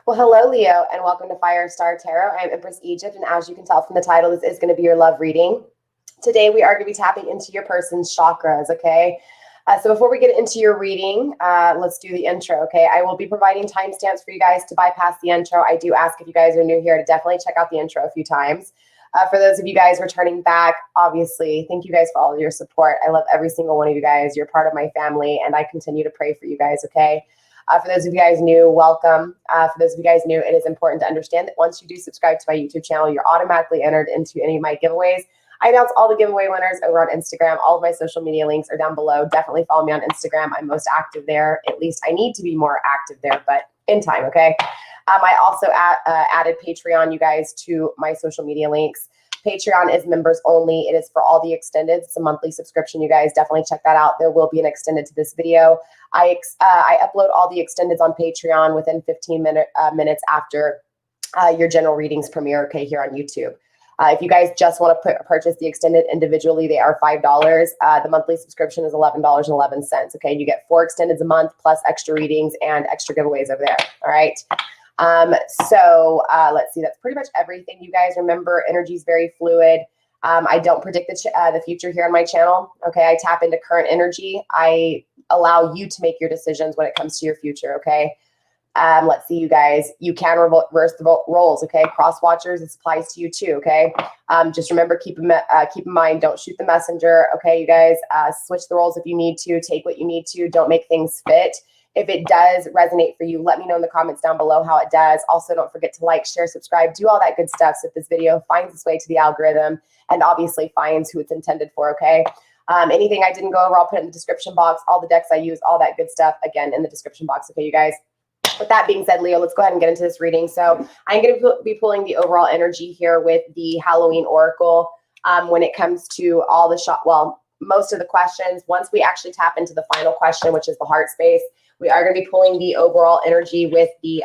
Well, hello, Leo, and welcome to FireStar Tarot. I'm Empress Egypt, and as you can tell from the title, this is going to be your love reading. Today, we are going to be tapping into your person's chakras, okay? So before we get into your reading, let's do the intro, okay? I will be providing timestamps for you guys to bypass the intro. I do ask if you guys are new here to definitely check out the intro a few times. For those of you guys returning back, obviously, thank you guys for all of your support. I love every single one of you guys. You're part of my family, and I continue to pray for you guys, okay? For those of you guys new, welcome. For those of you guys new, it is important to understand that once you do subscribe to my YouTube channel, you're automatically entered into any of my giveaways. I announce all the giveaway winners over on Instagram. All of my social media links are down below. Definitely follow me on Instagram. I'm most active there. At least I need to be more active there, but in time, okay? I also added Patreon, you guys, to my social media links. Patreon is members only. It is for all the extended. It's a monthly subscription. You guys definitely check that out. There will be an extended to this video. I upload all the extendeds on Patreon within 15 minutes after your general readings premiere, okay, here on YouTube. If you guys just want to purchase the extended individually, they are $5. The monthly subscription is $11.11. Okay, you get 4 extendeds a month plus extra readings and extra giveaways over there. All right. Let's see. That's pretty much everything. You guys remember, energy is very fluid. I don't predict the future here on my channel. Okay, I tap into current energy. I allow you to make your decisions when it comes to your future. Okay. Let's see, you guys. You can reverse the roles. Okay, cross watchers. This applies to you too. Okay. Just remember, keep in mind, don't shoot the messenger. Okay, you guys. Switch the roles if you need to. Take what you need to. Don't make things fit. If it does resonate for you, let me know in the comments down below how it does. Also, don't forget to like, share, subscribe, do all that good stuff so that this video finds its way to the algorithm and obviously finds who it's intended for, okay? Anything I didn't go over, I'll put it in the description box. All the decks I use, all that good stuff, again, in the description box, okay, you guys? With that being said, Leo, let's go ahead and get into this reading. So I'm going to be pulling the overall energy here with the Halloween Oracle when it comes to all the most of the questions. Once we actually tap into the final question, which is the heart space, we are going to be pulling the overall energy with the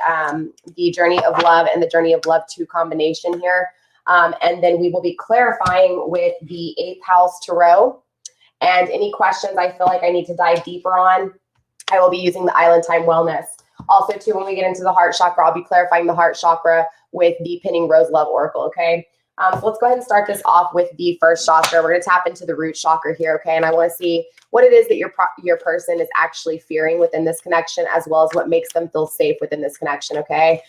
Journey of Love and the Journey of Love 2 combination here. And then we will be clarifying with the 8th House Tarot. And any questions I feel like I need to dive deeper on, I will be using the Island Time Wellness. Also, too, when we get into the heart chakra, I'll be clarifying the heart chakra with the Pinning Rose Love Oracle, okay? So let's go ahead and start this off with the first chakra. We're going to tap into the root chakra here, okay? And I want to see what it is that your person is actually fearing within this connection, as well as what makes them feel safe within this connection, okay?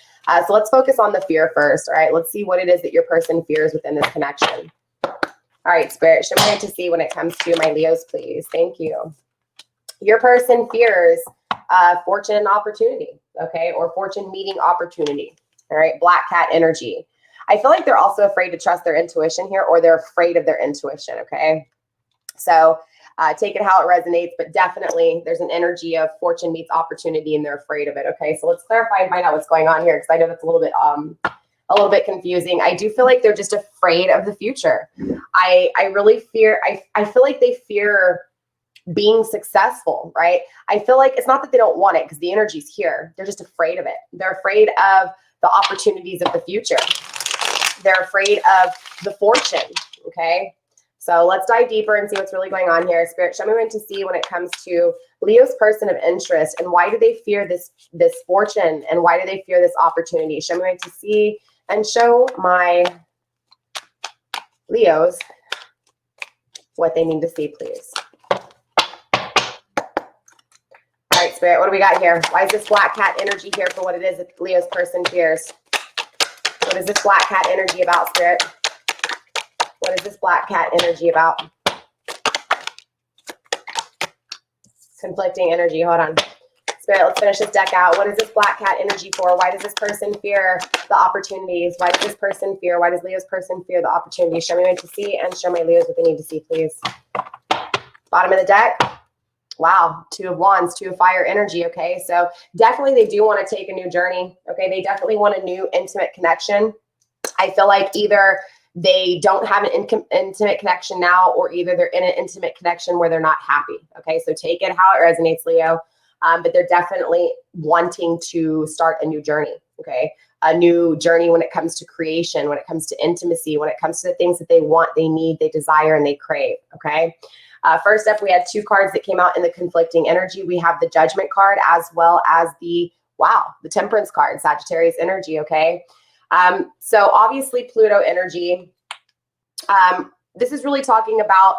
So let's focus on the fear first, all right? Let's see what it is that your person fears within this connection. All right, Spirit, show me what to see when it comes to my Leos, please. Thank you. Your person fears fortune and opportunity, okay? Or fortune meeting opportunity, all right? Black cat energy. I feel like they're also afraid to trust their intuition here, or they're afraid of their intuition, okay? So take it how it resonates, but definitely there's an energy of fortune meets opportunity and they're afraid of it, okay? So let's clarify and find out what's going on here, because I know that's a little bit confusing. I do feel like they're just afraid of the future. I really fear, I feel like they fear being successful, right? I feel like it's not that they don't want it, because the energy's here. They're just afraid of it. They're afraid of the opportunities of the future. They're afraid of the fortune, okay? So let's dive deeper and see what's really going on here. Spirit, show me what to see when it comes to Leo's person of interest, and why do they fear this fortune, and why do they fear this opportunity? Show me what to see, and show my Leos what they need to see, please. All right, Spirit, what do we got here? Why is this black cat energy here for what it is that Leo's person fears? What is this black cat energy about, Spirit? What is this black cat energy about? Conflicting energy. Hold on. Spirit, let's finish this deck out. What is this black cat energy for? Why does this person fear the opportunities? Why does this person fear? Why does Leo's person fear the opportunities? Show me what to see, and show my Leos what they need to see, please. Bottom of the deck. Wow, 2 of Wands, 2 of fire energy, okay? So definitely they do want to take a new journey, okay? They definitely want a new intimate connection. I feel like either they don't have an intimate connection now, or either they're in an intimate connection where they're not happy, okay? So take it how it resonates, Leo. But they're definitely wanting to start a new journey, okay? A new journey when it comes to creation, when it comes to intimacy, when it comes to the things that they want, they need, they desire, and they crave, okay? First up, we had 2 cards that came out in the conflicting energy. We have the Judgment card as well as the Wow, the Temperance card, Sagittarius energy, okay? So obviously Pluto energy, this is really talking about,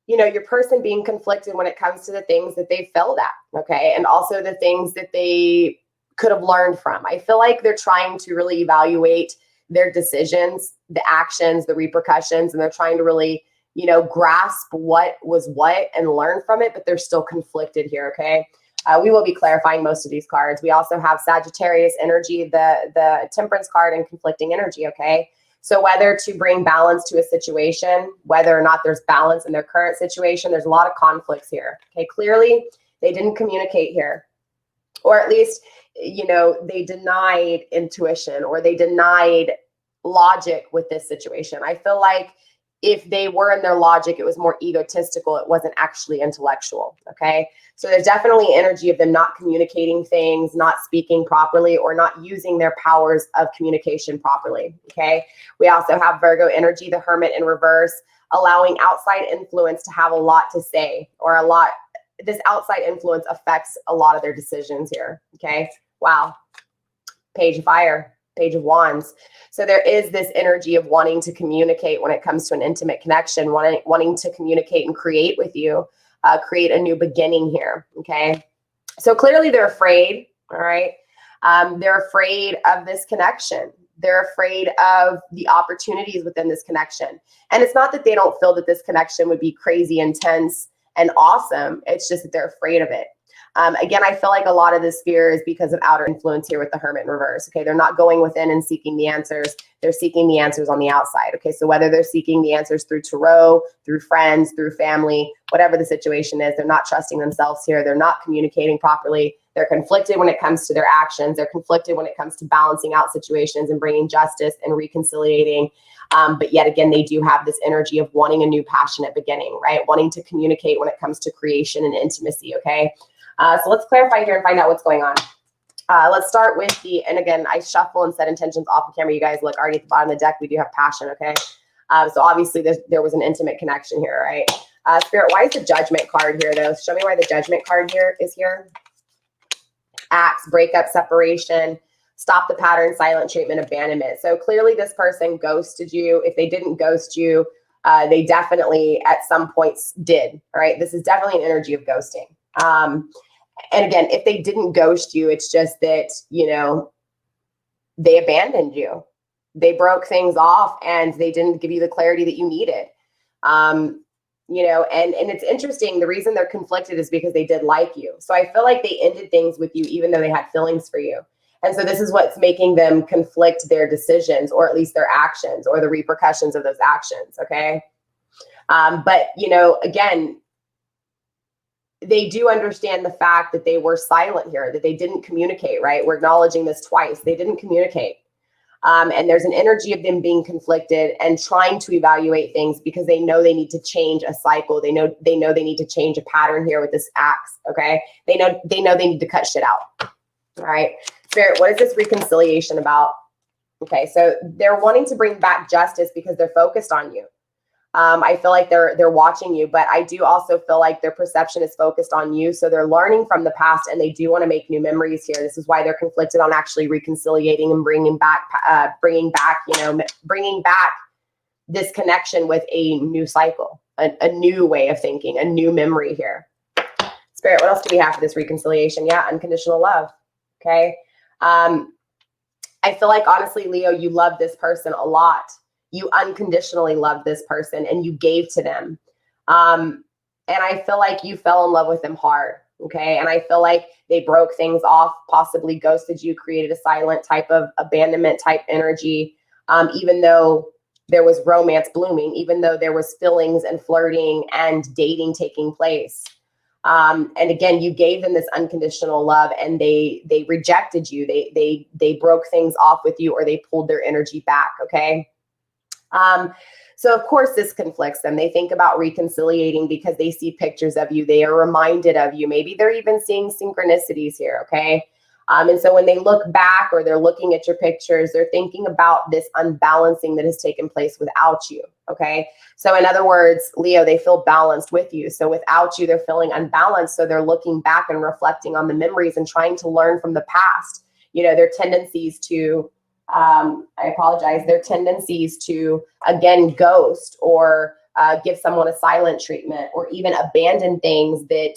you know, your person being conflicted when it comes to the things that they failed at, okay? And also the things that they could have learned from. I feel like they're trying to really evaluate their decisions, the actions, the repercussions, and they're trying to really, you know, grasp what was what and learn from it, but they're still conflicted here, okay? We will be clarifying most of these cards. We also have Sagittarius energy, the Temperance card, and conflicting energy, okay? So whether to bring balance to a situation, whether or not there's balance in their current situation, there's a lot of conflicts here, okay? Clearly, they didn't communicate here, or at least, you know, they denied intuition or they denied logic with this situation. I feel like if they were in their logic, it was more egotistical. It wasn't actually intellectual, okay? So there's definitely energy of them not communicating things, not speaking properly, or not using their powers of communication properly, okay? We also have Virgo energy, the Hermit in reverse, allowing outside influence to have a lot to say, or this outside influence affects a lot of their decisions here, okay? Wow. Page of Fire, Page of Wands. So there is this energy of wanting to communicate when it comes to an intimate connection, wanting to communicate and create with you, create a new beginning here, okay? So clearly they're afraid, all right? They're afraid of this connection. They're afraid of the opportunities within this connection. And it's not that they don't feel that this connection would be crazy intense and awesome. It's just that they're afraid of it. Again, I feel like a lot of this fear is because of outer influence here with the Hermit in reverse. Okay, they're not going within and seeking the answers. They're seeking the answers on the outside. Okay, so whether they're seeking the answers through tarot, through friends, through family, whatever the situation is, they're not trusting themselves here. They're not communicating properly. They're conflicted when it comes to their actions. They're conflicted when it comes to balancing out situations and bringing justice and reconciliating. But yet again, they do have this energy of wanting a new passionate beginning, right? Wanting to communicate when it comes to creation and intimacy, okay? So let's clarify here and find out what's going on. Let's start with and again, I shuffle and set intentions off the camera. You guys look already at the bottom of the deck. We do have passion, okay? So obviously there was an intimate connection here, right? Spirit, why is the Judgment card here though? Show me why the Judgment card here is here. Acts, breakup, separation, stop the pattern, silent treatment, abandonment. So clearly this person ghosted you. If they didn't ghost you, they definitely at some points did, all right? This is definitely an energy of ghosting. And again, if they didn't ghost you, it's just that, you know, they abandoned you. They broke things off and they didn't give you the clarity that you needed. You know, and it's interesting. The reason they're conflicted is because they did like you. So I feel like they ended things with you, even though they had feelings for you. And so this is what's making them conflict their decisions, or at least their actions, or the repercussions of those actions. Okay. But, you know, again, they do understand the fact that they were silent here, that they didn't communicate, right? We're acknowledging this twice. They didn't communicate. And there's an energy of them being conflicted and trying to evaluate things because they know they need to change a cycle. They know they need to change a pattern here with this axe, okay? They know they need to cut shit out, all right? Spirit, what is this reconciliation about? Okay, so they're wanting to bring back justice because they're focused on you. I feel like they're watching you, but I do also feel like their perception is focused on you. So they're learning from the past and they do want to make new memories here. This is why they're conflicted on actually reconciliating and bringing back, bringing back this connection with a new cycle, a new way of thinking, a new memory here. Spirit, what else do we have for this reconciliation? Yeah, unconditional love. Okay. I feel like honestly, Leo, you love this person a lot. You unconditionally love this person and you gave to them. And I feel like you fell in love with them hard. Okay. And I feel like they broke things off, possibly ghosted you, created a silent type of abandonment type energy. Even though there was romance blooming, even though there was feelings and flirting and dating taking place. And again, you gave them this unconditional love and they rejected you. They broke things off with you, or they pulled their energy back. Okay. So of course this conflicts them. They think about reconciliating because they see pictures of you. They are reminded of you. Maybe they're even seeing synchronicities here. Okay. And so when they look back or they're looking at your pictures, they're thinking about this unbalancing that has taken place without you, okay? So in other words, Leo, they feel balanced with you. So without you, they're feeling unbalanced. So they're looking back and reflecting on the memories and trying to learn from the past. You know, their tendencies to, their tendencies to, again, ghost or give someone a silent treatment or even abandon things that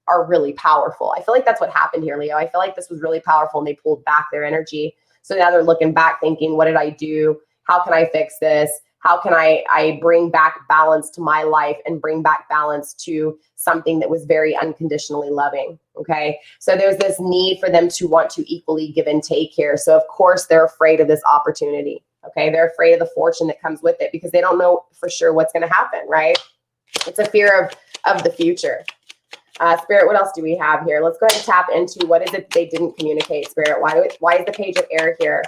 are really powerful. I feel like that's what happened here, Leo. I feel like this was really powerful and they pulled back their energy. So now they're looking back thinking, what did I do? How can I fix this? How can I bring back balance to my life and bring back balance to something that was very unconditionally loving, okay? So there's this need for them to want to equally give and take here. So of course they're afraid of this opportunity, okay? They're afraid of the fortune that comes with it because they don't know for sure what's gonna happen, right? It's a fear of the future. Spirit, what else do we have here? Let's go ahead and tap into what is it they didn't communicate, Spirit. Why is the Page of Air here?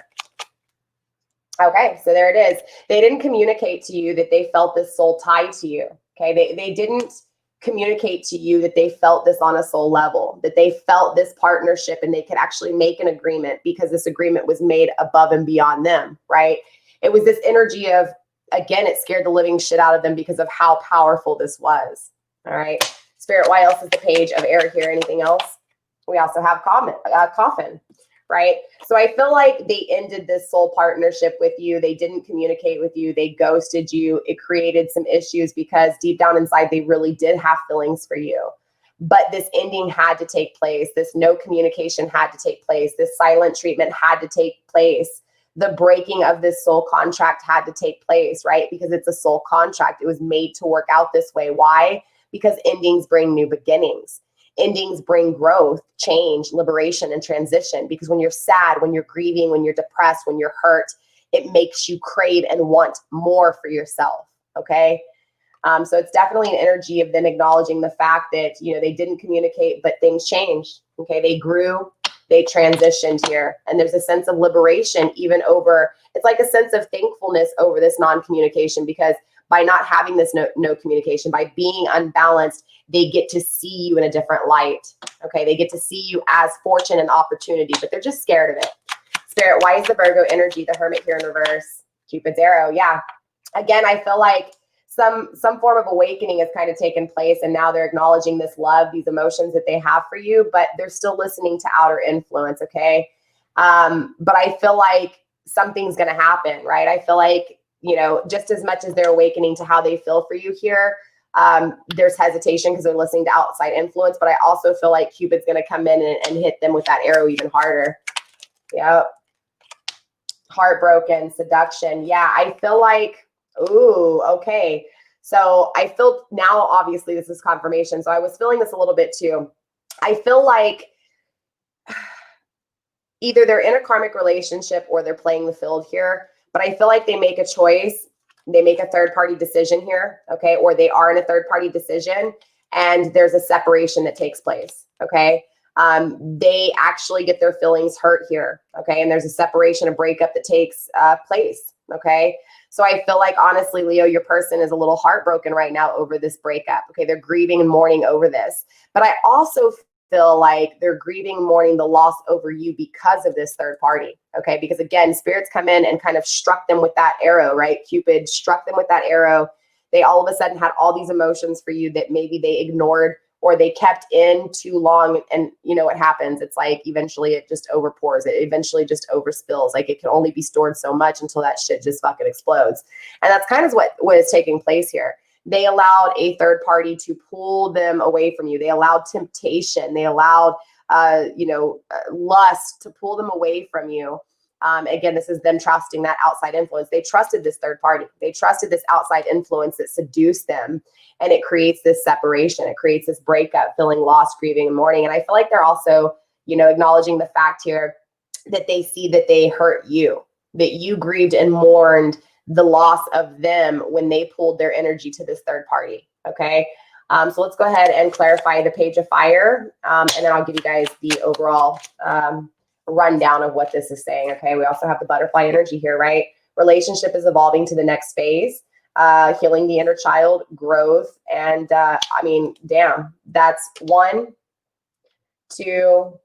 Okay, so there it is. They didn't communicate to you that they felt this soul tie to you. Okay, they didn't communicate to you that they felt this on a soul level, that they felt this partnership and they could actually make an agreement because this agreement was made above and beyond them, right? It was this energy of, again, it scared the living shit out of them because of how powerful this was. All right. Spirit, why else is the Page of Air here? Anything else? We also have coffin, right? So I feel like they ended this soul partnership with you. They didn't communicate with you. They ghosted you. It created some issues because deep down inside, they really did have feelings for you. But this ending had to take place. This no communication had to take place. This silent treatment had to take place. The breaking of this soul contract had to take place, right? Because it's a soul contract. It was made to work out this way. Why? Because endings bring new beginnings. Endings bring growth, change, liberation, and transition. Because when you're sad, when you're grieving, when you're depressed, when you're hurt, it makes you crave and want more for yourself, okay? So it's definitely an energy of them acknowledging the fact that, you know, they didn't communicate, but things changed, okay? They grew, they transitioned here. And there's a sense of liberation even over, it's like a sense of thankfulness over this non-communication because by not having this no communication, by being unbalanced, they get to see you in a different light, okay? They get to see you as fortune and opportunity, but they're just scared of it. Spirit, why is the Virgo energy, the Hermit here in reverse? Cupid's arrow, yeah. Again, I feel like some form of awakening has kind of taken place and now they're acknowledging this love, these emotions that they have for you, but they're still listening to outer influence, okay? But I feel like something's gonna happen, right? I feel like, you know, just as much as they're awakening to how they feel for you here, there's hesitation because they're listening to outside influence, but I also feel like Cupid's going to come in and hit them with that arrow even harder. Yep. Heartbroken, seduction. Yeah, I feel like, ooh, okay. So I feel now, obviously, this is confirmation. So I was feeling this a little bit too. I feel like either they're in a karmic relationship or they're playing the field here. But I feel like they make a choice, they make a third-party decision here, okay? Or they are in a third-party decision and there's a separation that takes place, okay? They actually get their feelings hurt here, okay? And there's a separation, a breakup that takes place, okay? So I feel like, honestly, Leo, your person is a little heartbroken right now over this breakup, okay? They're grieving and mourning over this. But I also feel like they're grieving, mourning the loss over you because of this third party, okay? Because again, spirits come in and kind of struck them with that arrow, right? Cupid struck them with that arrow. They all of a sudden had all these emotions for you that maybe they ignored or they kept in too long. And you know what happens? It's like eventually it just overpours. It eventually just overspills. Like it can only be stored so much until that shit just fucking explodes. And that's kind of what is taking place here. They allowed a third party to pull them away from you. They allowed temptation. They allowed, lust to pull them away from you. Again, this is them trusting that outside influence. They trusted this third party. They trusted this outside influence that seduced them. And it creates this separation. It creates this breakup, feeling lost, grieving, and mourning. And I feel like they're also, acknowledging the fact here that they see that they hurt you, that you grieved and mourned the loss of them when they pulled their energy to this third party, okay? So let's go ahead and clarify the Page of Fire, and then I'll give you guys the overall rundown of what this is saying, okay? We also have the butterfly energy here, right? Relationship is evolving to the next phase, healing the inner child, growth, and damn, that's 1, 2,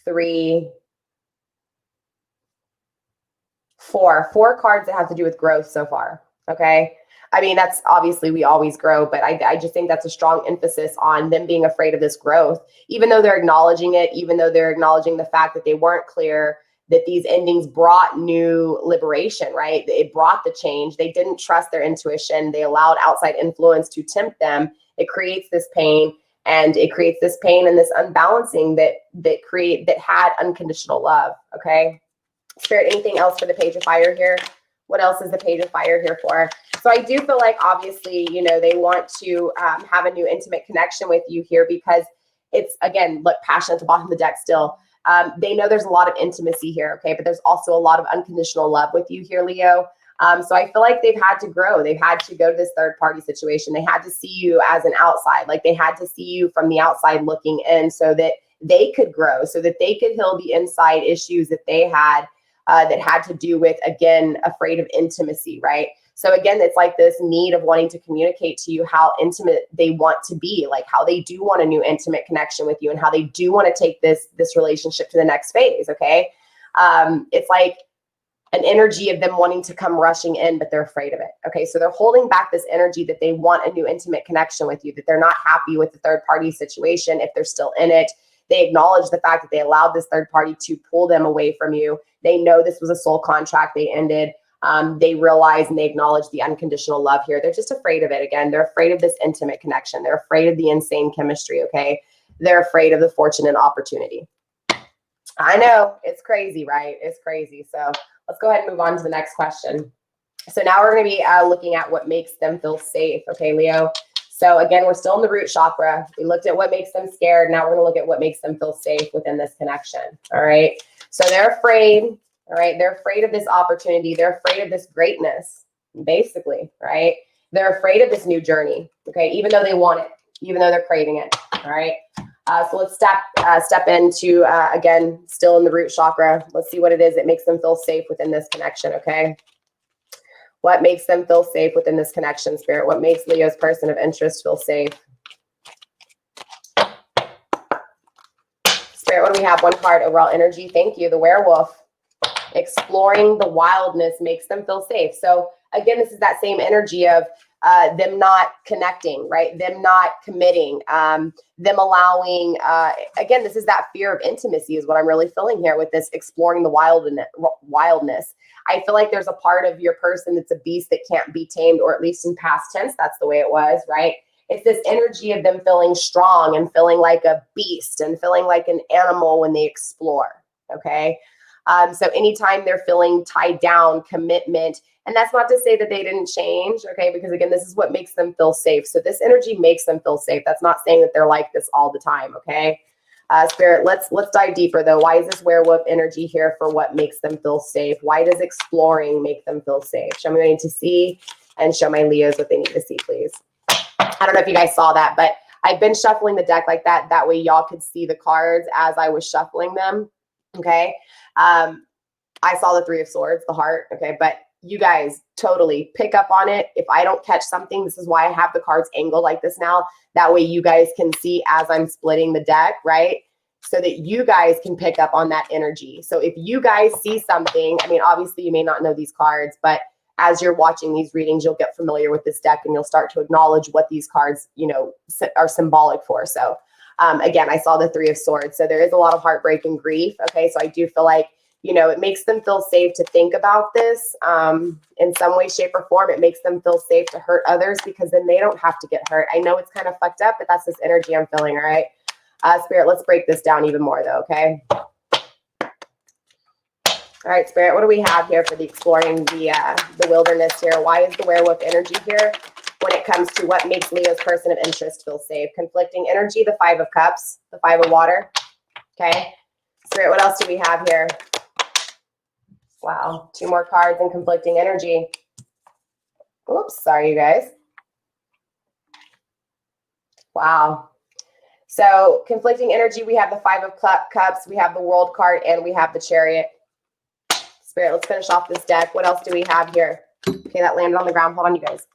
3, 4. 4 cards that have to do with growth so far. Okay. I mean, that's obviously we always grow, but I just think that's a strong emphasis on them being afraid of this growth, even though they're acknowledging it, even though they're acknowledging the fact that they weren't clear, that these endings brought new liberation, right? It brought the change. They didn't trust their intuition. They allowed outside influence to tempt them. It creates this pain, and it creates this pain and this unbalancing that had unconditional love. Okay. Spirit, anything else for the Page of Fire here? What else is the Page of Fire here for? So I do feel like obviously, you know, they want to have a new intimate connection with you here because it's, again, look, passion at the bottom of the deck still. They know there's a lot of intimacy here, okay? But there's also a lot of unconditional love with you here, Leo. So I feel like they've had to grow. They've had to go to this third party situation. They had to see you as an outside. Like they had to see you from the outside looking in so that they could grow, so that they could heal the inside issues that they had that had to do with, again, afraid of intimacy, right? So again, it's like this need of wanting to communicate to you how intimate they want to be, like how they do want a new intimate connection with you and how they do want to take this relationship to the next phase, okay? It's like an energy of them wanting to come rushing in, but they're afraid of it, okay? So they're holding back this energy that they want a new intimate connection with you, that they're not happy with the third party situation if they're still in it. They acknowledge the fact that they allowed this third party to pull them away from you. They know this was a soul contract they ended. They realize and they acknowledge the unconditional love here. They're just afraid of it. Again, they're afraid of this intimate connection. They're afraid of the insane chemistry, okay? They're afraid of the fortune and opportunity. I know, it's crazy, right? It's crazy. So let's go ahead and move on to the next question. So now we're going to be looking at what makes them feel safe, okay, Leo? So again, we're still in the root chakra. We looked at what makes them scared. Now we're going to look at what makes them feel safe within this connection, all right? So they're afraid, all right? They're afraid of this opportunity. They're afraid of this greatness, basically, right? They're afraid of this new journey, okay? Even though they want it, even though they're craving it, all right? So let's step into, again, still in the root chakra. Let's see what it is that makes them feel safe within this connection, okay? What makes them feel safe within this connection, Spirit? What makes Leo's person of interest feel safe? Spirit, what do we have? One card, overall energy. Thank you. The werewolf. Exploring the wildness makes them feel safe. So again, this is that same energy of them not connecting, right? Them not committing, them allowing, again, this is that fear of intimacy is what I'm really feeling here with this exploring the wildness. I feel like there's a part of your person that's a beast that can't be tamed, or at least in past tense, that's the way it was, right? It's this energy of them feeling strong and feeling like a beast and feeling like an animal when they explore, okay? So anytime they're feeling tied down, commitment, and that's not to say that they didn't change, okay? Because again, this is what makes them feel safe. So this energy makes them feel safe. That's not saying that they're like this all the time, okay? Spirit, let's dive deeper though. Why is this werewolf energy here for what makes them feel safe? Why does exploring make them feel safe? Show me what I need to see and show my Leos what they need to see, please. I don't know if you guys saw that, but I've been shuffling the deck like that. That way y'all could see the cards as I was shuffling them, okay? I saw the Three of Swords, the heart, okay? But you guys totally pick up on it. If I don't catch something, this is why I have the cards angled like this now. That way you guys can see as I'm splitting the deck, right? So that you guys can pick up on that energy. So if you guys see something, I mean, obviously you may not know these cards, but as you're watching these readings, you'll get familiar with this deck and you'll start to acknowledge what these cards, you know, are symbolic for. So again, I saw the Three of Swords. So there is a lot of heartbreak and grief. Okay. So I do feel like, you know, it makes them feel safe to think about this in some way, shape, or form. It makes them feel safe to hurt others because then they don't have to get hurt. I know it's kind of fucked up, but that's this energy I'm feeling, all right? Spirit, let's break this down even more though, okay? All right, Spirit, what do we have here for the exploring the wilderness here? Why is the werewolf energy here when it comes to what makes Leo's person of interest feel safe? Conflicting energy, the Five of Cups, the Five of Water, okay? Spirit, what else do we have here? Wow, 2 more cards and conflicting energy. Oops, sorry, you guys. Wow. So conflicting energy, we have the Five of Cups, we have the World card, and we have the Chariot. Spirit, let's finish off this deck. What else do we have here? Okay, that landed on the ground. Hold on, you guys.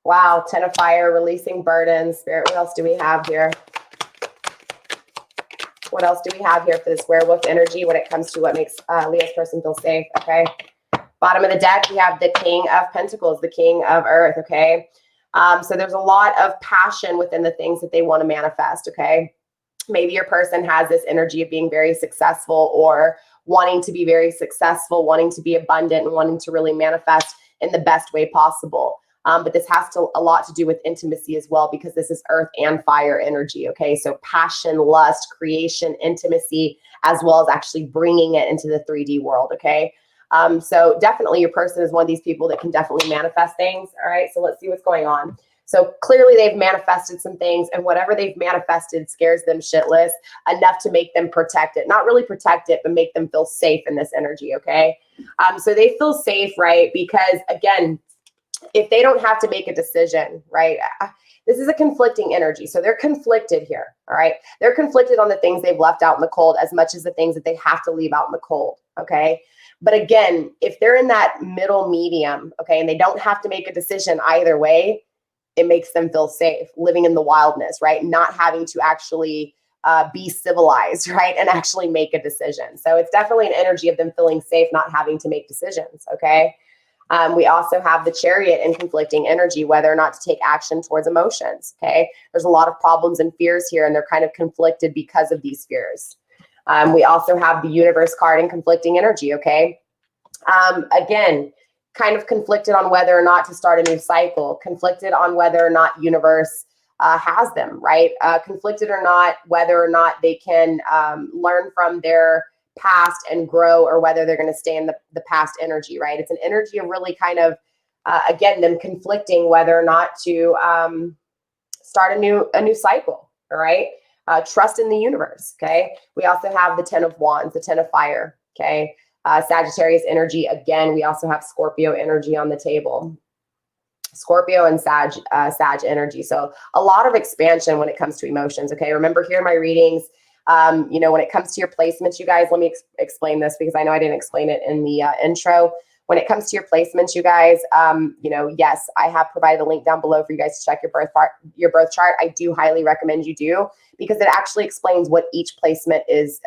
Wow, Ten of Fire, releasing burdens. Spirit, what else do we have here? What else do we have here for this werewolf energy when it comes to what makes Leo's person feel safe? Okay. Bottom of the deck, we have the King of Pentacles, the King of Earth. Okay. So there's a lot of passion within the things that they want to manifest. Okay. Maybe your person has this energy of being very successful or wanting to be very successful, wanting to be abundant, and wanting to really manifest in the best way possible. But this has a lot to do with intimacy as well, because this is earth and fire energy. Okay. So passion, lust, creation, intimacy, as well as actually bringing it into the 3D world. Okay. So definitely your person is one of these people that can definitely manifest things. All right. So let's see what's going on. So clearly they've manifested some things, and whatever they've manifested scares them shitless enough to make them protect it. Not really protect it, but make them feel safe in this energy. Okay. So they feel safe, right? Because again, if they don't have to make a decision, right? This is a conflicting energy. So they're conflicted here. All right. They're conflicted on the things they've left out in the cold as much as the things that they have to leave out in the cold. Okay. But again, if they're in that middle medium, okay, and they don't have to make a decision either way, it makes them feel safe living in the wildness, right? Not having to actually be civilized, right? And actually make a decision. So it's definitely an energy of them feeling safe, not having to make decisions. Okay. We also have the Chariot in conflicting energy, whether or not to take action towards emotions. Okay. There's a lot of problems and fears here, and they're kind of conflicted because of these fears. We also have the Universe card in conflicting energy. Okay. Again, kind of conflicted on whether or not to start a new cycle, conflicted on whether or not universe has them, right? Conflicted or not, whether or not they can learn from their past and grow, or whether they're going to stay in the past energy, right? It's an energy of really kind of, again, them conflicting whether or not to start a new cycle, all right? Trust in the universe, okay? We also have the 10 of Wands, the 10 of Fire, okay? Sagittarius energy. Again, we also have Scorpio energy on the table. Scorpio and Sag energy. So a lot of expansion when it comes to emotions. Okay. Remember here in my readings, when it comes to your placements, you guys, let me explain this, because I know I didn't explain it in the intro. When it comes to your placements, you guys, yes, I have provided a link down below for you guys to check your birth chart. I do highly recommend you do, because it actually explains what each placement is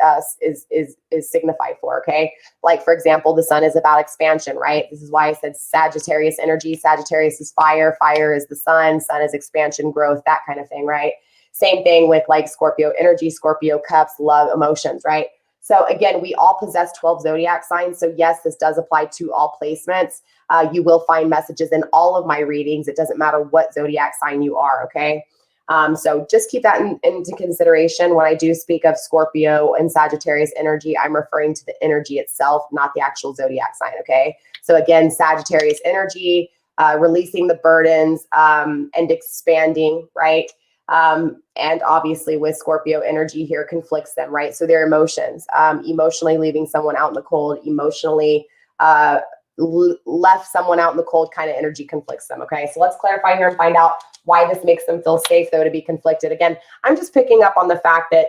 signified for. Okay. Like, for example, the sun is about expansion, right? This is why I said Sagittarius energy. Sagittarius is fire. Fire is the sun. Sun is expansion, growth, that kind of thing, right? Same thing with like Scorpio energy, Scorpio cups, love, emotions, right? So again, we all possess 12 zodiac signs. So yes, this does apply to all placements. You will find messages in all of my readings. It doesn't matter what zodiac sign you are, okay? So just keep that into consideration. When I do speak of Scorpio and Sagittarius energy, I'm referring to the energy itself, not the actual zodiac sign, okay? So again, Sagittarius energy, releasing the burdens and expanding, right? And obviously with Scorpio energy here conflicts them, right? So their emotions, emotionally leaving someone out in the cold, emotionally left someone out in the cold kind of energy conflicts them. Okay. So let's clarify here and find out why this makes them feel safe though to be conflicted. Again, I'm just picking up on the fact that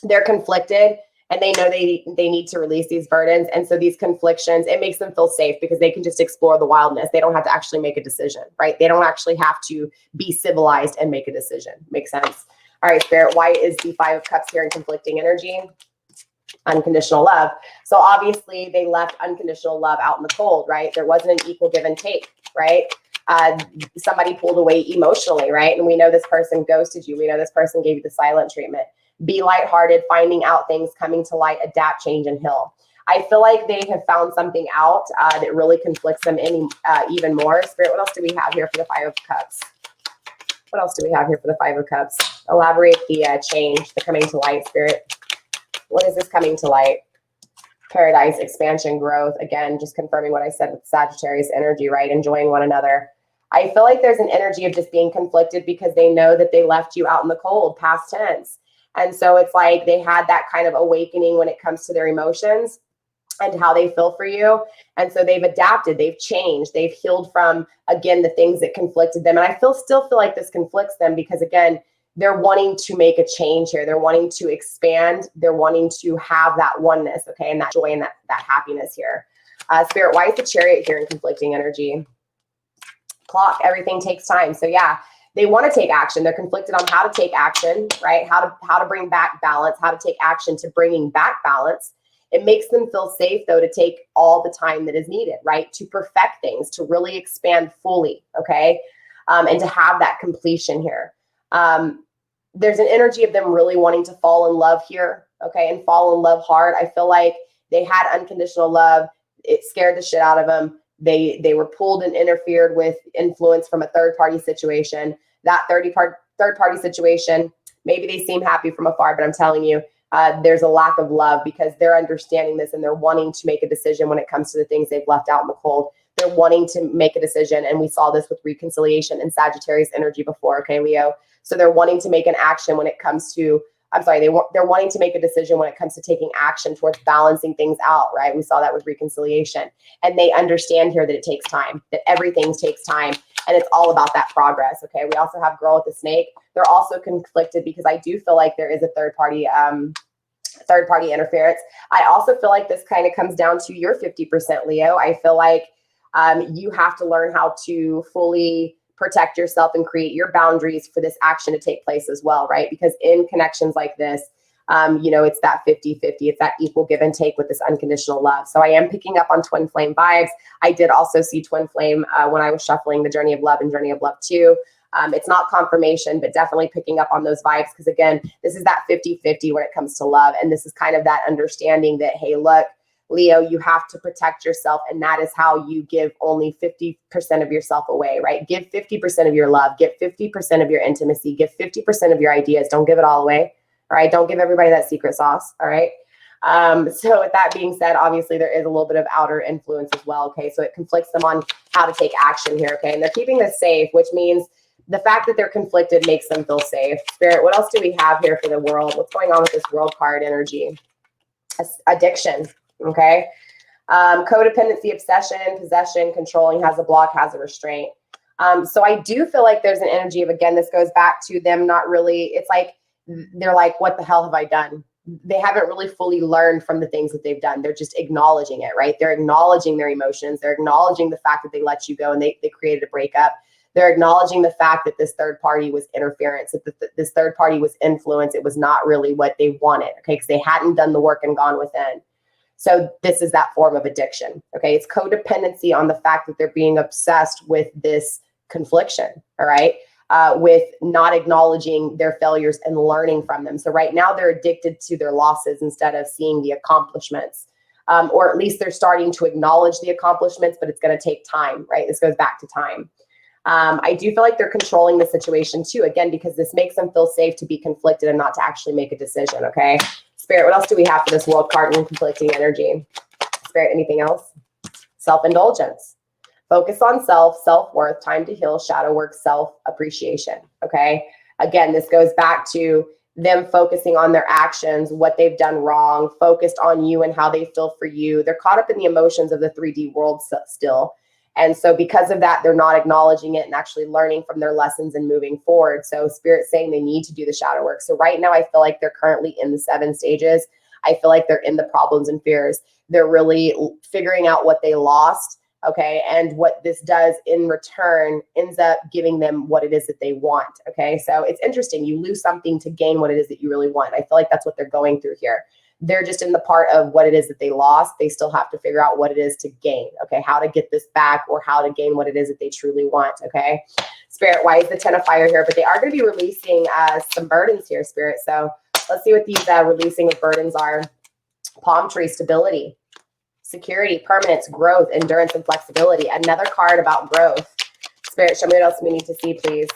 they're conflicted and they know they need to release these burdens. And so these conflictions, it makes them feel safe because they can just explore the wildness. They don't have to actually make a decision, right? They don't actually have to be civilized and make a decision. Makes sense? All right, Spirit, why is the 5 of Cups here in conflicting energy? Unconditional love. So obviously they left unconditional love out in the cold, right? There wasn't an equal give and take, right? Somebody pulled away emotionally, right? And we know this person ghosted you. We know this person gave you the silent treatment. Be lighthearted, finding out things, coming to light, adapt, change, and heal. I feel like they have found something out that really conflicts them even more. Spirit, what else do we have here for the 5 of Cups? What else do we have here for the 5 of Cups? Elaborate the change, the coming to light, Spirit. What is this coming to light? Paradise, expansion, growth. Again, just confirming what I said with Sagittarius energy, right? Enjoying one another. I feel like there's an energy of just being conflicted because they know that they left you out in the cold, past tense. And so it's like they had that kind of awakening when it comes to their emotions and how they feel for you. And so they've adapted, they've changed, they've healed from, again, the things that conflicted them. And I still feel like this conflicts them because, again, they're wanting to make a change here. They're wanting to expand. They're wanting to have that oneness, okay, and that joy and that happiness here. Spirit, why is the Chariot here in conflicting energy? Clock, everything takes time. So yeah, they want to take action. They're conflicted on how to take action, right? How to bring back balance, how to take action to bringing back balance. It makes them feel safe, though, to take all the time that is needed, right? To perfect things, to really expand fully, okay? And to have that completion here. There's an energy of them really wanting to fall in love here, okay? And fall in love hard. I feel like they had unconditional love. It scared the shit out of them. They were pulled and interfered with influence from a third-party situation. That third-party situation, maybe they seem happy from afar, but I'm telling you, there's a lack of love because they're understanding this and they're wanting to make a decision when it comes to the things they've left out in the cold. They're wanting to make a decision, and we saw this with reconciliation and Sagittarius energy before, okay, Leo? So they're wanting to make an action when it comes to, they're wanting to make a decision when it comes to taking action towards balancing things out, right? We saw that with reconciliation. And they understand here that it takes time, that everything takes time, and it's all about that progress, okay? We also have Girl with the Snake. They're also conflicted because I do feel like there is a third-party interference. I also feel like this kind of comes down to your 50%, Leo. I feel like you have to learn how to fully protect yourself and create your boundaries for this action to take place as well, right? Because in connections like this, it's that 50-50. It's that equal give and take with this unconditional love. So I am picking up on twin flame vibes. I did also see twin flame when I was shuffling the Journey of Love and Journey of Love 2. It's not confirmation, but definitely picking up on those vibes because, again, this is that 50-50 when it comes to love. And this is kind of that understanding that, hey, look, Leo, you have to protect yourself, and that is how you give only 50% of yourself away, right? Give 50% of your love, give 50% of your intimacy, give 50% of your ideas. Don't give it all away, all right? Don't give everybody that secret sauce, all right? So with that being said, obviously there is a little bit of outer influence as well, okay? So it conflicts them on how to take action here, okay? And they're keeping this safe, which means the fact that they're conflicted makes them feel safe. Spirit, what else do we have here for the world? What's going on with this world card energy? Addiction. Okay. Codependency, obsession, possession, controlling, has a block, has a restraint. So I do feel like there's an energy of, again, this goes back to them not really, it's like, they're like, what the hell have I done? They haven't really fully learned from the things that they've done. They're just acknowledging it, right? They're acknowledging their emotions. They're acknowledging the fact that they let you go and they created a breakup. They're acknowledging the fact that this third party was interference, that this third party was influence. It was not really what they wanted, okay? Because they hadn't done the work and gone within. So this is that form of addiction, okay? It's codependency on the fact that they're being obsessed with this confliction, all right? With not acknowledging their failures and learning from them. So right now they're addicted to their losses instead of seeing the accomplishments. Or at least they're starting to acknowledge the accomplishments, but it's going to take time, right? This goes back to time. I do feel like they're controlling the situation too, again, because this makes them feel safe to be conflicted and not to actually make a decision, okay? Spirit, what else do we have for this world card and conflicting energy? Spirit, anything else? Self-indulgence. Focus on self, self-worth, time to heal, shadow work, self-appreciation, okay? Again, this goes back to them focusing on their actions, what they've done wrong, focused on you and how they feel for you. They're caught up in the emotions of the 3D world still. And so because of that, they're not acknowledging it and actually learning from their lessons and moving forward. So Spirit's saying they need to do the shadow work. So right now, I feel like they're currently in the 7 stages. I feel like they're in the problems and fears. They're really figuring out what they lost, okay? And what this does in return ends up giving them what it is that they want, okay? So it's interesting. You lose something to gain what it is that you really want. I feel like that's what they're going through here. They're just in the part of what it is that they lost. They still have to figure out what it is to gain, okay? How to get this back or how to gain what it is that they truly want, okay? Spirit, why is the 10 of fire here? But they are going to be releasing some burdens here, Spirit. So let's see what these releasing of burdens are. Palm tree, stability, security, permanence, growth, endurance, and flexibility. Another card about growth. Spirit, show me what else we need to see, please.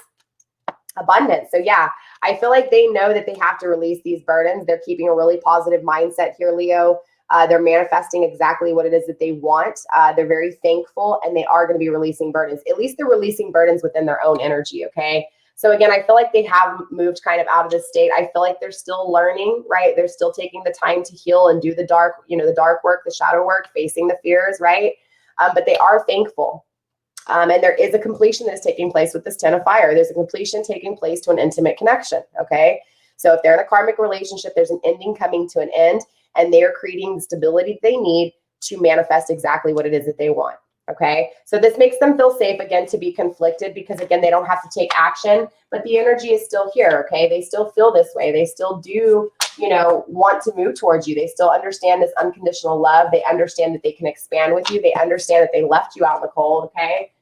Abundance. So yeah, I feel like they know that they have to release these burdens. They're keeping a really positive mindset here, Leo. They're manifesting exactly what it is that they want. They're very thankful, and they are going to be releasing burdens. At least they're releasing burdens within their own energy, okay? So again, I feel like they have moved kind of out of this state. I feel like they're still learning, right? They're still taking the time to heal and do the dark, the dark work, the shadow work, facing the fears, right? But they are thankful. And there is a completion that is taking place with this 10 of fire. There's a completion taking place to an intimate connection, okay? So if they're in a karmic relationship, there's an ending coming to an end, and they are creating the stability they need to manifest exactly what it is that they want, Okay, so this makes them feel safe again to be conflicted because again, they don't have to take action, but the energy is still here. Okay, they still feel this way. They still do, you know, want to move towards you. They still understand this unconditional love. They understand that they can expand with you. They understand that they left you out in the cold. Okay,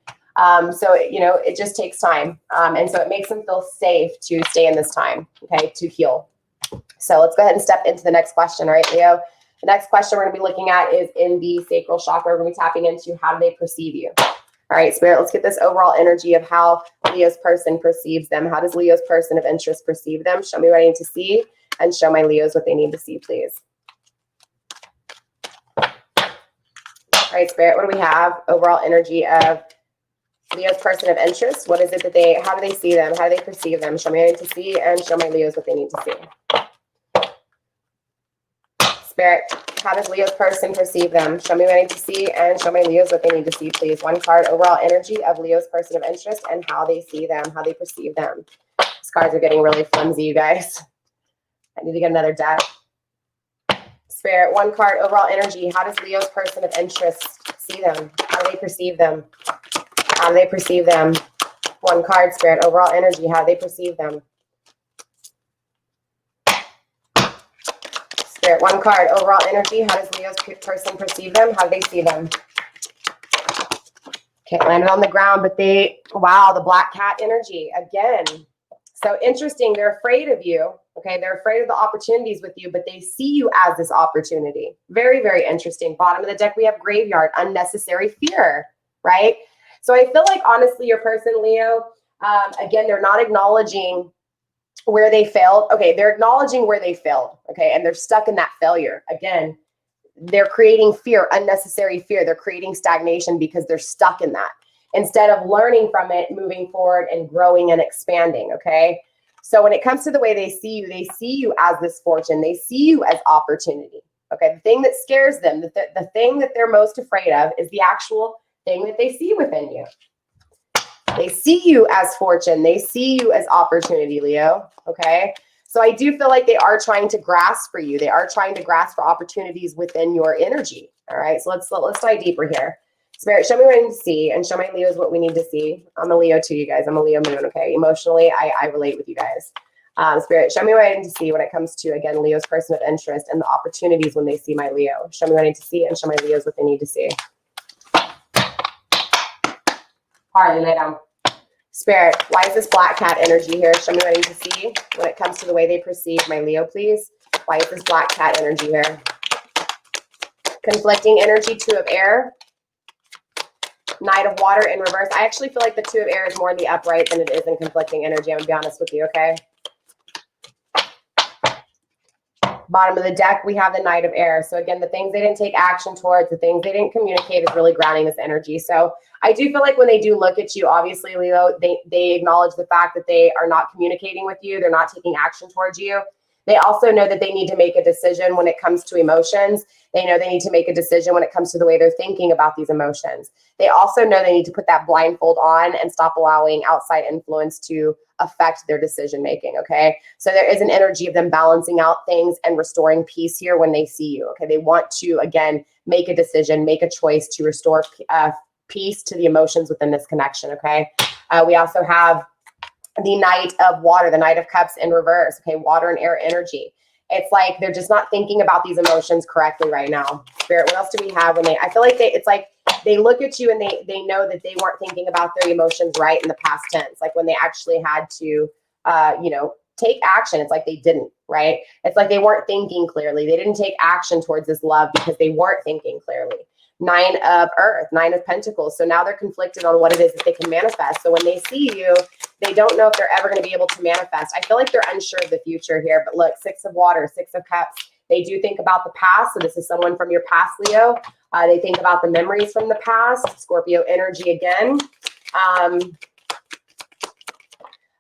so you know, it just takes time, and so it makes them feel safe to stay in this time. Okay, to heal. So let's go ahead and step into the next question. All right, Leo. The next question we're going to be looking at is in the sacral chakra. We're going to be tapping into how do they perceive you. All right, Spirit, let's get this overall energy of how Leo's person perceives them. How does Leo's person of interest perceive them? Show me what I need to see and show my Leos what they need to see, please. All right, Spirit, what do we have? Overall energy of Leo's person of interest. What is it that they, how do they see them? How do they perceive them? Show me what I need to see and show my Leos what they need to see. Spirit, how does Leo's person perceive them? Show me what I need to see and show my Leos what they need to see, please. One card, overall energy of Leo's person of interest and how they see them, how they perceive them. These cards are getting really flimsy, you guys. I need to get another deck. Spirit, one card, overall energy. How does Leo's person of interest see them? How do they perceive them? How do they perceive them? One card, Spirit, overall energy. How do they perceive them? Spirit, one card, overall energy. How does Leo's person perceive them? How do they see them? Okay, landed on the ground, but they, wow, the black cat energy again. So interesting. They're afraid of you. Okay, they're afraid of the opportunities with you, but they see you as this opportunity. Very, very interesting. Bottom of the deck, we have graveyard, unnecessary fear, right? So I feel like, honestly, your person, Leo, again, they're not acknowledging where they failed. Okay, they're acknowledging where they failed. Okay, and they're stuck in that failure. Again, they're creating fear, unnecessary fear. They're creating stagnation because they're stuck in that. Instead of learning from it, moving forward and growing and expanding, okay? So when it comes to the way they see you as this fortune. They see you as opportunity, okay? The thing that scares them, the thing that they're most afraid of is the actual thing that they see within you. They see you as fortune. They see you as opportunity, Leo, okay? So I do feel like they are trying to grasp for you. They are trying to grasp for opportunities within your energy, all right? So let's dive deeper here. Spirit, show me what I need to see and show my Leos what we need to see. I'm a Leo too, you guys. I'm a Leo moon, okay? Emotionally, I relate with you guys. Spirit, show me what I need to see when it comes to, again, Leo's person of interest and the opportunities when they see my Leo. Show me what I need to see and show my Leos what they need to see. Harley, lay down. Spirit, why is this black cat energy here? Show me what I need to see when it comes to the way they perceive my Leo, please. Why is this black cat energy here? Conflicting energy, two of air. Knight of water in reverse. I actually feel like the two of air is more in the upright than it is in conflicting energy. I'm going to be honest with you, okay? Bottom of the deck, we have the Knight of air. So again, the things they didn't take action towards, the things they didn't communicate is really grounding this energy. So I do feel like when they do look at you, obviously, Leo, they acknowledge the fact that they are not communicating with you. They're not taking action towards you. They also know that they need to make a decision when it comes to emotions. They know they need to make a decision when it comes to the way they're thinking about these emotions. They also know they need to put that blindfold on and stop allowing outside influence to affect their decision making, okay? So there is an energy of them balancing out things and restoring peace here when they see you, okay? They want to, again, make a decision, make a choice to restore peace to the emotions within this connection, okay? We also have the Knight of water, the Knight of cups in reverse, okay? Water and air energy. It's like they're just not thinking about these emotions correctly right now. Spirit, what else do we have when they, I feel like it's like they look at you and they know that they weren't thinking about their emotions right in the past tense. Like when they actually had to, you know, take action, it's like they didn't, right? It's like they weren't thinking clearly. They didn't take action towards this love because they weren't thinking clearly. Nine of earth, Nine of pentacles. So now they're conflicted on what it is that they can manifest. So when they see you, they don't know if they're ever going to be able to manifest. I feel like they're unsure of the future here, but look, Six of water, Six of cups. They do think about the past. So this is someone from your past, Leo. They think about the memories from the past. Scorpio energy again.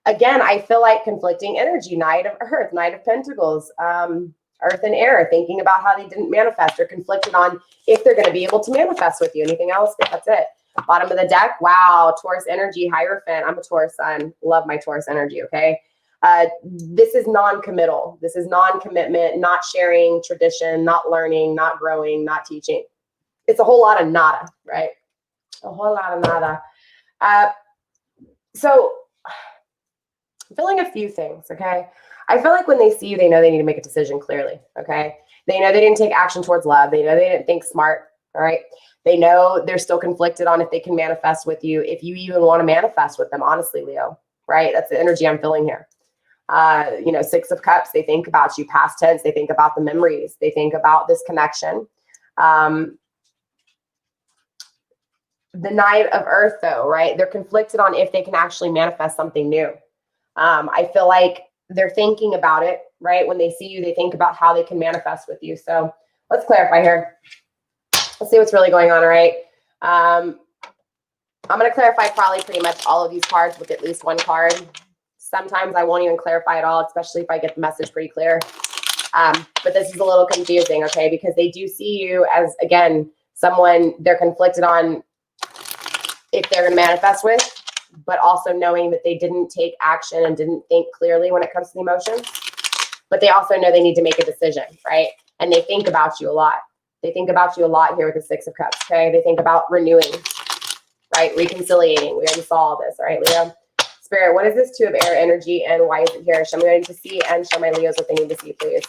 Again, I feel like conflicting energy. Knight of earth, Knight of pentacles. Earth and air, thinking about how they didn't manifest or conflicted on if they're going to be able to manifest with you. Anything else? That's it. Bottom of the deck. Wow. Taurus energy, Hierophant. I'm a Taurus sun. Love my Taurus energy. Okay. This is non-committal. This is non-commitment, not sharing tradition, not learning, not growing, not teaching. It's a whole lot of nada, right? A whole lot of nada. So I'm feeling a few things, okay? I feel like when they see you, they know they need to make a decision clearly, okay? They know they didn't take action towards love. They know they didn't think smart, all right? They know they're still conflicted on if they can manifest with you, if you even want to manifest with them, honestly, Leo, right? That's the energy I'm feeling here. You know, Six of Cups, they think about you, past tense, they think about the memories, they think about this connection. The Knight of Earth, though, right? They're conflicted on if they can actually manifest something new. I feel like they're thinking about it, right? When they see you, they think about how they can manifest with you. So let's clarify here. Let's see what's really going on, all right? I'm going to clarify probably pretty much all of these cards with at least one card. Sometimes I won't even clarify at all, especially if I get the message pretty clear. But this is a little confusing, okay? Because they do see you as, again, someone they're conflicted on if they're going to manifest with, but also knowing that they didn't take action and didn't think clearly when it comes to the emotions. But they also know they need to make a decision, right? And they think about you a lot. They think about you a lot here with the Six of Cups, okay? They think about renewing, right? Reconciliating. We already saw all this, all right, Leo? Spirit, what is this Two of Air energy and why is it here? Show me what I need to see and show my Leos what they need to see, please.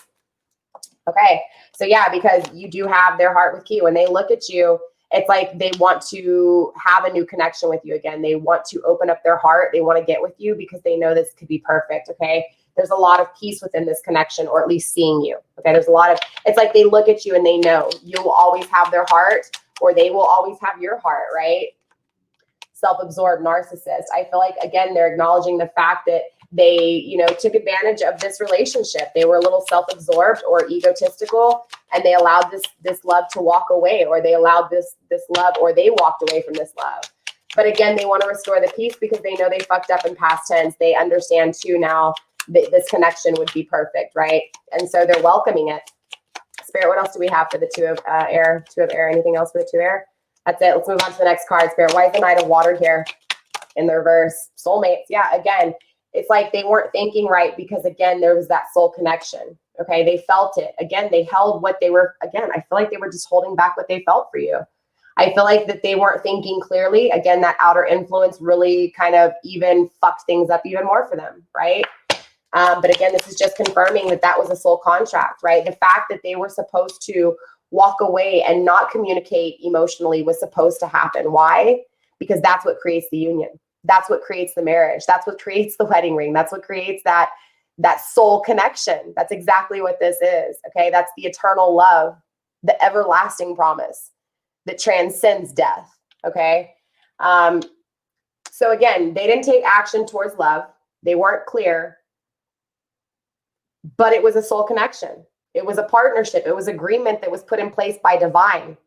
Okay, so yeah, because you do have their heart with key. When they look at you, it's like they want to have a new connection with you again. They want to open up their heart. They want to get with you because they know this could be perfect, okay? There's a lot of peace within this connection, or at least seeing you, okay? There's a lot of, it's like they look at you and they know you will always have their heart, or they will always have your heart, right? Self-absorbed narcissist. I feel like, again, they're acknowledging the fact that they, you know, took advantage of this relationship. They were a little self-absorbed or egotistical, and they allowed this love to walk away, or they allowed this love, or they walked away from this love. But again, they want to restore the peace because they know they fucked up in past tense. They understand too now that this connection would be perfect, right? And so they're welcoming it. Spirit, what else do we have for the Two of Air? Two of Air. Anything else for the Two Air? That's it. Let's move on to the next card. Spirit, why is the Knight of Water here in the reverse? Soulmates. Yeah, again, it's like they weren't thinking right because, again, there was that soul connection. Okay, they felt it. Again, they held what they were. Again, I feel like they were just holding back what they felt for you. I feel like that they weren't thinking clearly. Again, that outer influence really kind of even fucked things up even more for them, right? But again, this is just confirming that that was a soul contract, right? The fact that they were supposed to walk away and not communicate emotionally was supposed to happen. Why? Because that's what creates the union. That's what creates the marriage. That's what creates the wedding ring. That's what creates that soul connection. That's exactly what this is. Okay. That's the eternal love, the everlasting promise that transcends death. Okay. So again, they didn't take action towards love. They weren't clear, but it was a soul connection. It was a partnership. It was agreement that was put in place by divine.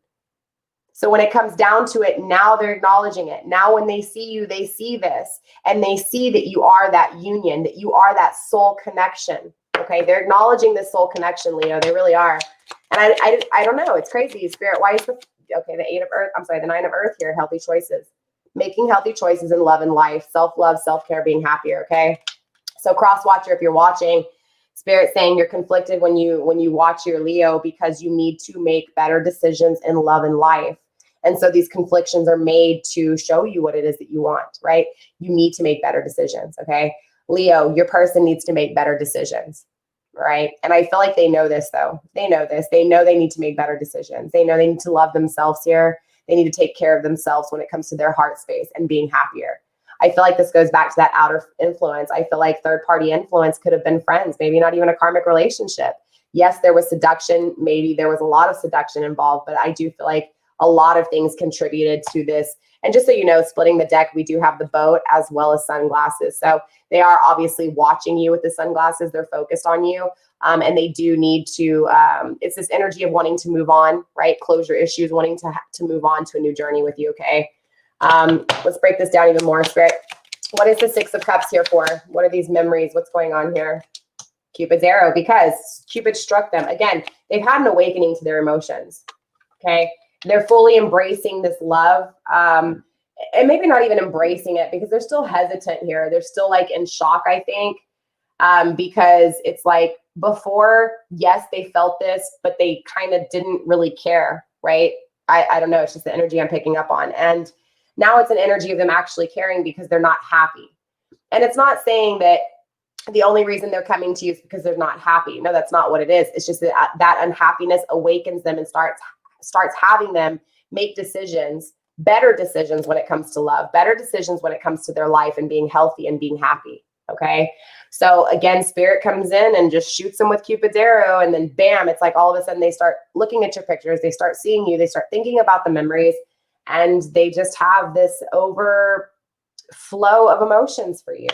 So when it comes down to it, now they're acknowledging it. Now when they see you, they see this, and they see that you are that union, that you are that soul connection. Okay, they're acknowledging this soul connection, Leo. They really are. And I don't know. It's crazy. Spirit, why is the Eight of Earth? I'm sorry, the Nine of Earth here. Healthy choices, making healthy choices in love and life, self-love, self-care, being happier. Okay, so cross watcher, if you're watching. Spirit saying you're conflicted when you watch your Leo because you need to make better decisions in love and life. And so these conflictions are made to show you what it is that you want, right? You need to make better decisions, okay? Leo, your person needs to make better decisions, right? And I feel like they know this, though. They know this. They know they need to make better decisions. They know they need to love themselves here. They need to take care of themselves when it comes to their heart space and being happier. I feel like this goes back to that outer influence. I feel like third-party influence could have been friends, maybe not even a karmic relationship. Yes, there was seduction. Maybe there was a lot of seduction involved, but I do feel like a lot of things contributed to this. And just so you know, splitting the deck, we do have the boat as well as sunglasses. So they are obviously watching you with the sunglasses. They're focused on you. And they do need to, it's this energy of wanting to move on, right? Closure issues, wanting to move on to a new journey with you, okay? Let's break this down even more, Spirit. What is the Six of Cups here for? What are these memories? What's going on here? Cupid's arrow, because Cupid struck them. Again, they've had an awakening to their emotions, okay? They're fully embracing this love, and maybe not even embracing it because they're still hesitant here. They're still like in shock, I think, because it's like before, yes, they felt this, but they kind of didn't really care, right? I don't know. It's just the energy I'm picking up on. And Now it's an energy of them actually caring because they're not happy. And it's not saying that the only reason they're coming to you is because they're not happy. No, that's not what it is. It's just that that unhappiness awakens them and starts having them make decisions, better decisions when it comes to love, better decisions when it comes to their life and being healthy and being happy. Okay. So again, spirit comes in and just shoots them with Cupid's arrow. And then bam, it's like all of a sudden they start looking at your pictures. They start seeing you. They start thinking about the memories, and they just have this overflow of emotions for you.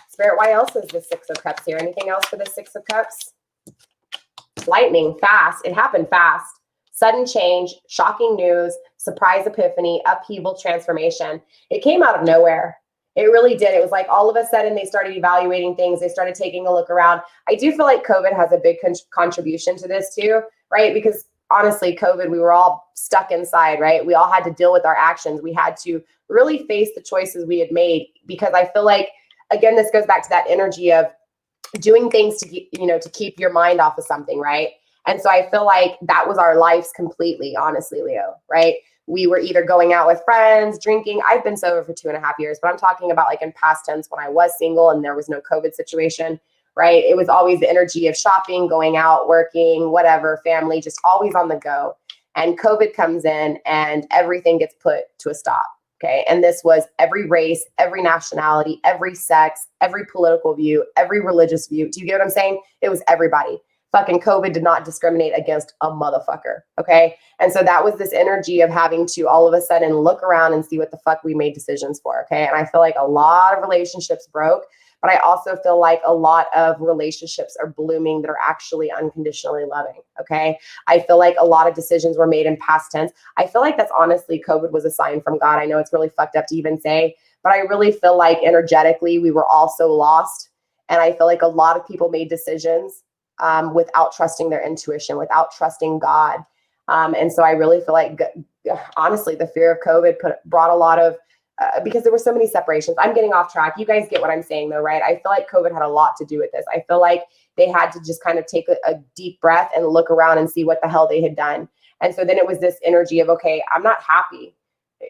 Spirit, why else is the Six of Cups here? Anything else for the Six of Cups? Lightning, fast. It happened fast. Sudden change, shocking news, surprise epiphany, upheaval, transformation. It came out of nowhere. It really did. It was like all of a sudden they started evaluating things. They started taking a look around. I do feel like COVID has a big contribution to this too, right? Because honestly, COVID, we were all stuck inside, right? We all had to deal with our actions. We had to really face the choices we had made, because I feel like, again, this goes back to that energy of doing things to keep, to keep your mind off of something, right? And so I feel like that was our lives completely, honestly, Leo, right? We were either going out with friends, drinking. I've been sober for 2.5 years, but I'm talking about like in past tense when I was single and there was no COVID situation, right? It was always the energy of shopping, going out, working, whatever, family, just always on the go. And COVID comes in and everything gets put to a stop. Okay. And this was every race, every nationality, every sex, every political view, every religious view. Do you get what I'm saying? It was everybody. Fucking COVID did not discriminate against a motherfucker. Okay. And so that was this energy of having to all of a sudden look around and see what the fuck we made decisions for. Okay. And I feel like a lot of relationships broke, but I also feel like a lot of relationships are blooming that are actually unconditionally loving. Okay. I feel like a lot of decisions were made in past tense. I feel like that's honestly, COVID was a sign from God. I know it's really fucked up to even say, but I really feel like energetically we were all so lost. And I feel like a lot of people made decisions without trusting their intuition, without trusting God. And so I really feel like, honestly, the fear of COVID brought a lot of, because there were so many separations. I'm getting off track. You guys get what I'm saying though, right? I feel like COVID had a lot to do with this. I feel like they had to just kind of take a deep breath and look around and see what the hell they had done. And so then it was this energy of, okay, I'm not happy.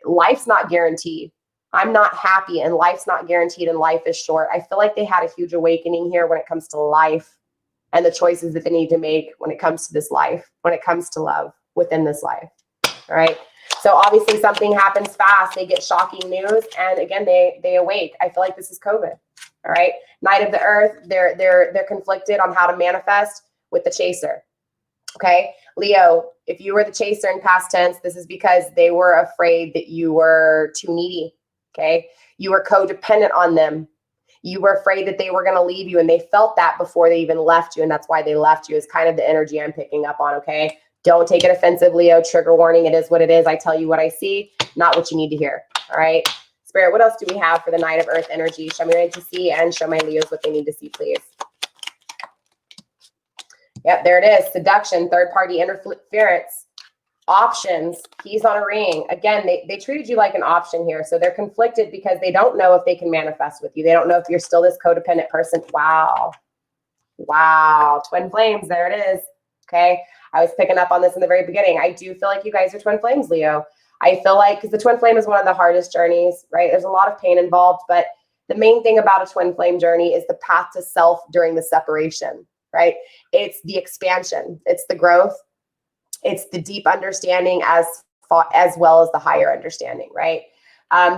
Life's not guaranteed. I'm not happy and life's not guaranteed and life is short. I feel like they had a huge awakening here when it comes to life and the choices that they need to make when it comes to this life, when it comes to love within this life. All right. So obviously something happens fast. They get shocking news. And again, they awake. I feel like this is COVID. All right. Knight of the Earth. They're conflicted on how to manifest with the chaser. Okay. Leo, if you were the chaser in past tense, this is because they were afraid that you were too needy. Okay. You were codependent on them. You were afraid that they were going to leave you, and they felt that before they even left you. And that's why they left you, is kind of the energy I'm picking up on. Okay. Don't take it offensive, Leo. Trigger warning. It is what it is. I tell you what I see, not what you need to hear. All right. Spirit, what else do we have for the Knight of Earth energy? Show me what I need to see and show my Leos what they need to see, please. Yep, there it is. Seduction, third-party interference, options, keys on a ring. Again, they treated you like an option here. So they're conflicted because they don't know if they can manifest with you. They don't know if you're still this codependent person. Wow. Wow. Twin flames. There it is. Okay. I was picking up on this in the very beginning. I do feel like you guys are twin flames, Leo. I feel like, because the twin flame is one of the hardest journeys, right? There's a lot of pain involved, but the main thing about a twin flame journey is the path to self during the separation, right? It's the expansion. It's the growth. It's the deep understanding as well as the higher understanding, right?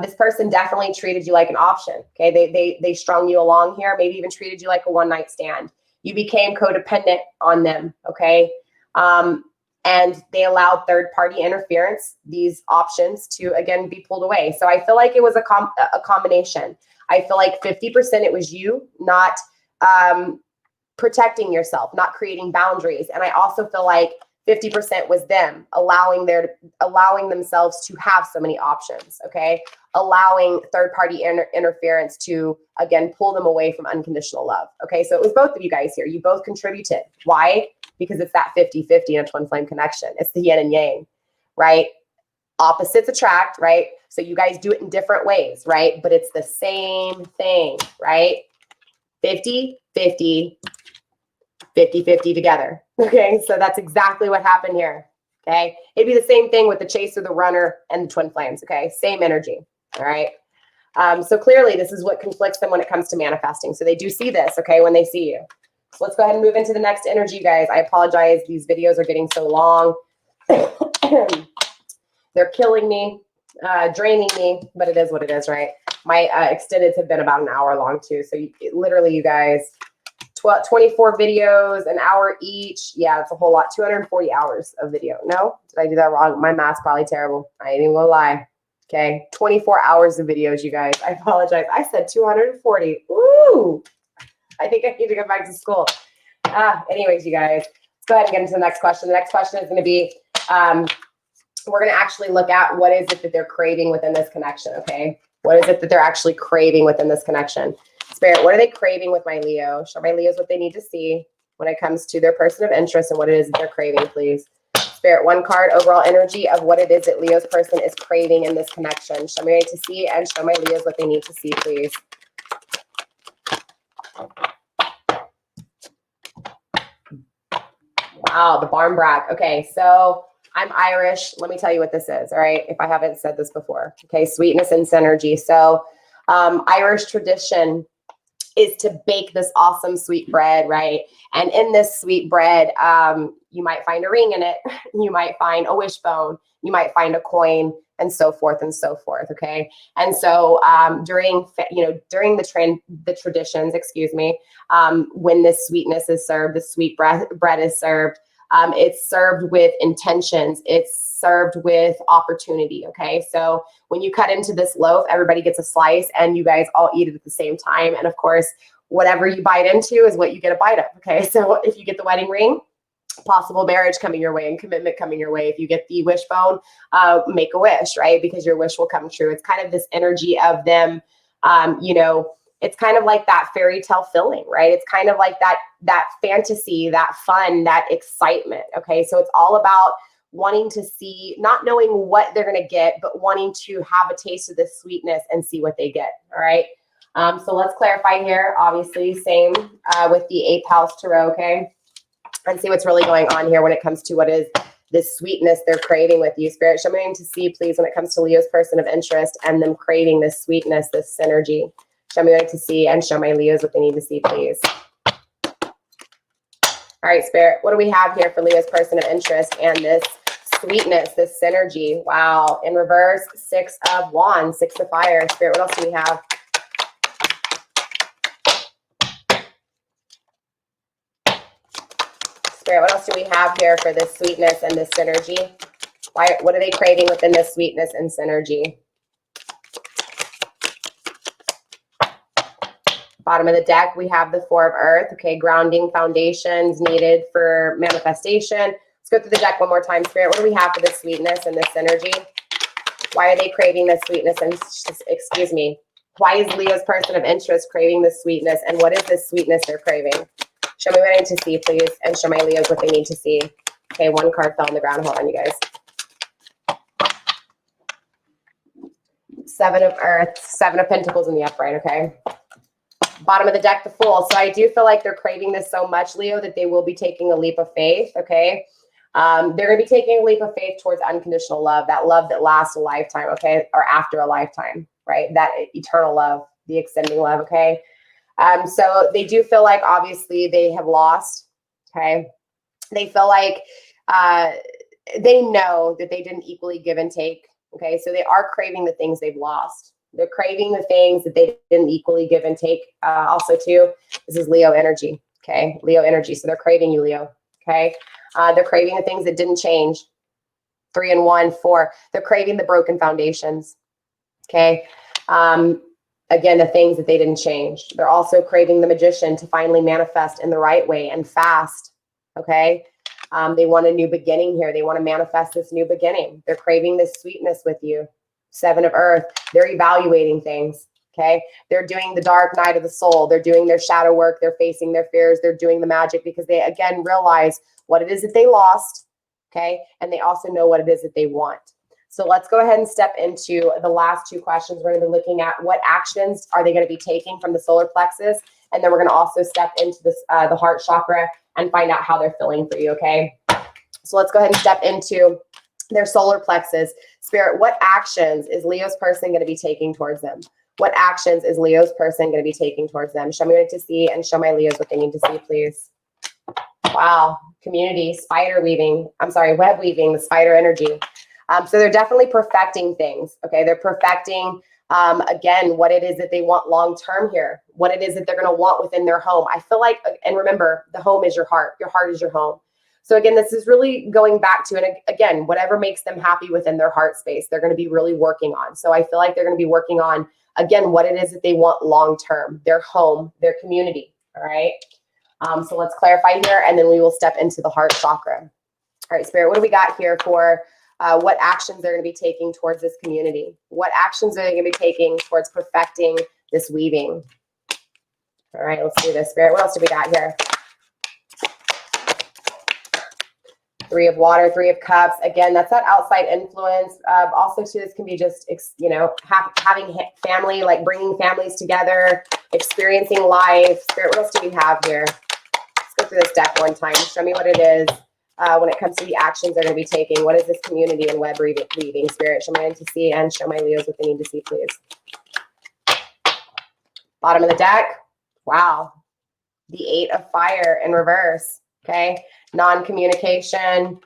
This person definitely treated you like an option. Okay, they strung you along here, maybe even treated you like a one-night stand. You became codependent on them. Okay, and they allowed third-party interference, these options, to again be pulled away. So I feel like it was a combination. I feel like 50% it was you not protecting yourself, not creating boundaries, and I also feel like 50% was them allowing themselves to have so many options. Okay. Allowing third-party interference to, again, pull them away from unconditional love. Okay. So it was both of you guys here. You both contributed. Why? Because it's that 50-50 in a twin flame connection. It's the yin and yang, right? Opposites attract, right? So you guys do it in different ways, right? But it's the same thing, right? 50-50, 50-50 together. Okay, so that's exactly what happened here. Okay. It'd be the same thing with the chaser, the runner, and the twin flames. Okay. Same energy. All right. So clearly this is what conflicts them when it comes to manifesting. So they do see this, okay, when they see you. So let's go ahead and move into the next energy, guys. I apologize. These videos are getting so long. They're killing me, draining me, but it is what it is, right? My extendeds have been about an hour long too. So literally, you guys, 24 videos, an hour each. Yeah, that's a whole lot. 240 hours of video. No, did I do that wrong? My math's probably terrible. I ain't even gonna lie. Okay, 24 hours of videos, you guys. I apologize. I said 240. Ooh, I think I need to go back to school. Anyways, you guys, let's go ahead and get into the next question. The next question is going to be, we're going to actually look at what is it that they're craving within this connection, okay? What is it that they're actually craving within this connection? Spirit, what are they craving with my Leo? Show my Leos what they need to see when it comes to their person of interest and what it is that they're craving, please. Spirit, one card, overall energy of what it is that Leo's person is craving in this connection. Show me what they need to see and show my Leos what they need to see, please. Wow, the barn brack. Okay, so I'm Irish. Let me tell you what this is, all right, if I haven't said this before. Okay, sweetness and synergy. So Irish tradition is to bake this awesome sweet bread, right? And in this sweet bread, you might find a ring in it. You might find a wishbone. You might find a coin, and so forth and so forth. Okay, and so during the traditions, excuse me, when this sweetness is served, the sweet bread is served. It's served with intentions. It's served with opportunity. Okay, so when you cut into this loaf, everybody gets a slice, and you guys all eat it at the same time. And of course, whatever you bite into is what you get a bite of. Okay, so if you get the wedding ring, possible marriage coming your way and commitment coming your way. If you get the wishbone, make a wish, right? Because your wish will come true. It's kind of this energy of them, it's kind of like that fairy tale filling, right? It's kind of like that fantasy, that fun, that excitement. Okay, so it's all about wanting to see, not knowing what they're going to get, but wanting to have a taste of this sweetness and see what they get. All right. So let's clarify here. Obviously, same with the 8th house tarot. Okay. And see what's really going on here when it comes to what is this sweetness they're craving with you. Spirit, show me to see, please, when it comes to Leo's person of interest and them craving this sweetness, this synergy. Show me what to see and show my Leos what they need to see, please. All right, Spirit, what do we have here for Leo's person of interest and this sweetness, this synergy? Wow. In reverse, 6 of Wands, 6 of Fire. Spirit, what else do we have? Spirit, what else do we have here for this sweetness and this synergy? What are they craving within this sweetness and synergy? Bottom of the deck, we have the 4 of Earth. Okay, grounding foundations needed for manifestation. Let's go through the deck one more time, Spirit. What do we have for this sweetness and this synergy? Why are they craving this sweetness and, excuse me, why is Leo's person of interest craving this sweetness, and what is this sweetness they're craving? Show me what I need to see, please, and show my Leos what they need to see. Okay, 1 card fell on the ground. Hold on, you guys. 7 of Earth, 7 of Pentacles in the upright, okay? Bottom of the deck, the Fool. So I do feel like they're craving this so much, Leo, that they will be taking a leap of faith, okay? They're going to be taking a leap of faith towards unconditional love, that love that lasts a lifetime, okay? Or after a lifetime, right? That eternal love, the extending love, okay? So they do feel like, obviously, they have lost, okay? They feel like they know that they didn't equally give and take, okay? So they are craving the things they've lost. They're craving the things that they didn't equally give and take. Also, too, this is Leo energy, okay? Leo energy. So they're craving you, Leo, okay? They're craving the things that didn't change. 3 and 1, 4. They're craving the broken foundations, okay? Again, the things that they didn't change. They're also craving the Magician to finally manifest in the right way and fast, okay? They want a new beginning here. They want to manifest this new beginning. They're craving this sweetness with you. 7 of Earth. They're evaluating things, okay? They're doing the dark night of the soul. They're doing their shadow work. They're facing their fears. They're doing the magic because they, again, realize what it is that they lost, okay? And they also know what it is that they want. So let's go ahead and step into the last 2 questions. We're going to be looking at what actions are they going to be taking from the solar plexus. And then we're going to also step into this, the heart chakra and find out how they're feeling for you, okay? So let's go ahead and step into their solar plexus. Spirit, what actions is Leo's person going to be taking towards them? What actions is Leo's person going to be taking towards them? Show me what I need to see and show my Leos what they need to see, please. Wow. Community, spider weaving. I'm sorry, web weaving, the spider energy. So they're definitely perfecting things. Okay. They're perfecting, again, what it is that they want long-term here, what it is that they're going to want within their home. I feel like, and remember, the home is your heart is your home. So again, this is really going back to, and again, whatever makes them happy within their heart space, they're going to be really working on. So I feel like they're going to be working on, again, what it is that they want long-term, their home, their community. All right. So let's clarify here, and then we will step into the heart chakra. All right, Spirit, what do we got here for what actions they're going to be taking towards this community? What actions are they going to be taking towards perfecting this weaving? All right, let's do this, Spirit. What else do we got here? Three of water, Three of cups. Again, that's that outside influence. Also, too, this can be just, you know, having family, like bringing families together, experiencing life. Spirit, what else do we have here? Let's go through this deck one time. Show me what it is when it comes to the actions they're going to be taking. What is this community and web weaving? Spirit, show me what I need to see and show my Leos what they need to see, please. Bottom of the deck. Wow. The 8 of fire in reverse. Okay. Non-communication,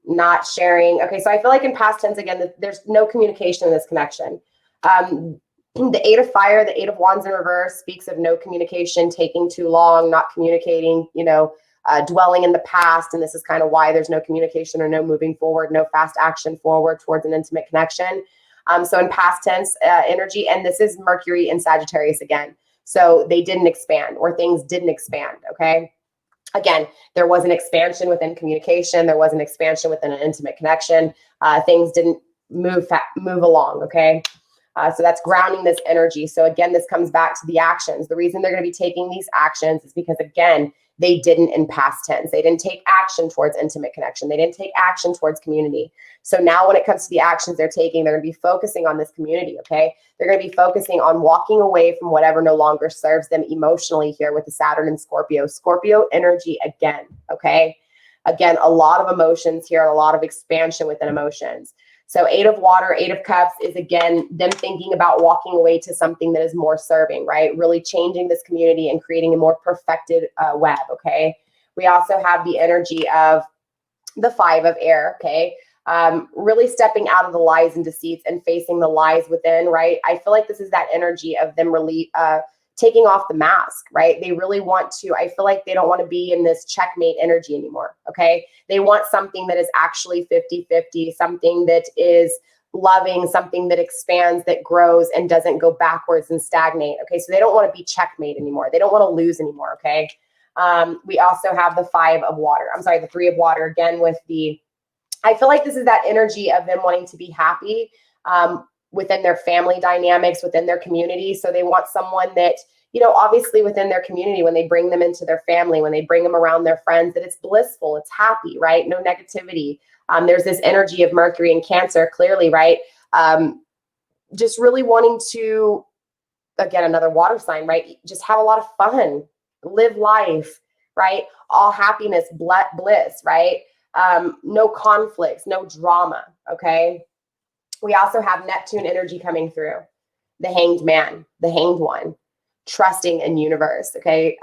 not sharing. Okay. So I feel like in past tense, again, there's no communication in this connection. The 8 of fire, the 8 of wands in reverse speaks of no communication, taking too long, not communicating, you know, dwelling in the past. And this is kind of why there's no communication or no moving forward, no fast action forward towards an intimate connection. So in past tense energy, and this is Mercury in Sagittarius again. So they didn't expand, or things didn't expand. Okay. Again, there was an expansion within communication. There was an expansion within an intimate connection. Things didn't move along. Okay. So that's grounding this energy. So again, this comes back to the actions. The reason they're going to be taking these actions is because, again, they didn't in past tense. They didn't take action towards intimate connection. They didn't take action towards community. So now when it comes to the actions they're taking, they're going to be focusing on this community, okay? They're going to be focusing on walking away from whatever no longer serves them emotionally here with the Saturn and Scorpio. Scorpio energy again, okay? Again, a lot of emotions here and a lot of expansion within emotions. So 8 of water, 8 of cups is, again, them thinking about walking away to something that is more serving, right? Really changing this community and creating a more perfected web, okay? We also have the energy of the 5 of air, okay? Really stepping out of the lies and deceits and facing the lies within, right? I feel like this is that energy of them really taking off the mask, right? They really want to, I feel like they don't want to be in this checkmate energy anymore, okay? They want something that is actually 50-50, something that is loving, something that expands, that grows, and doesn't go backwards and stagnate, okay? So they don't want to be checkmate anymore. They don't want to lose anymore, okay? We also have the 5 of water. I'm sorry, the 3 of water, again, with the, I feel like this is that energy of them wanting to be happy, within their family dynamics, within their community. So they want someone that, you know, obviously within their community, when they bring them into their family, when they bring them around their friends, that it's blissful, it's happy, right? No negativity. There's this energy of Mercury and Cancer, clearly, right? Just really wanting to, again, another water sign, right? Just have a lot of fun, live life, right? All happiness, bliss, right? No conflicts, no drama, okay? We also have Neptune energy coming through. The hanged man, the hanged one, trusting in universe, okay?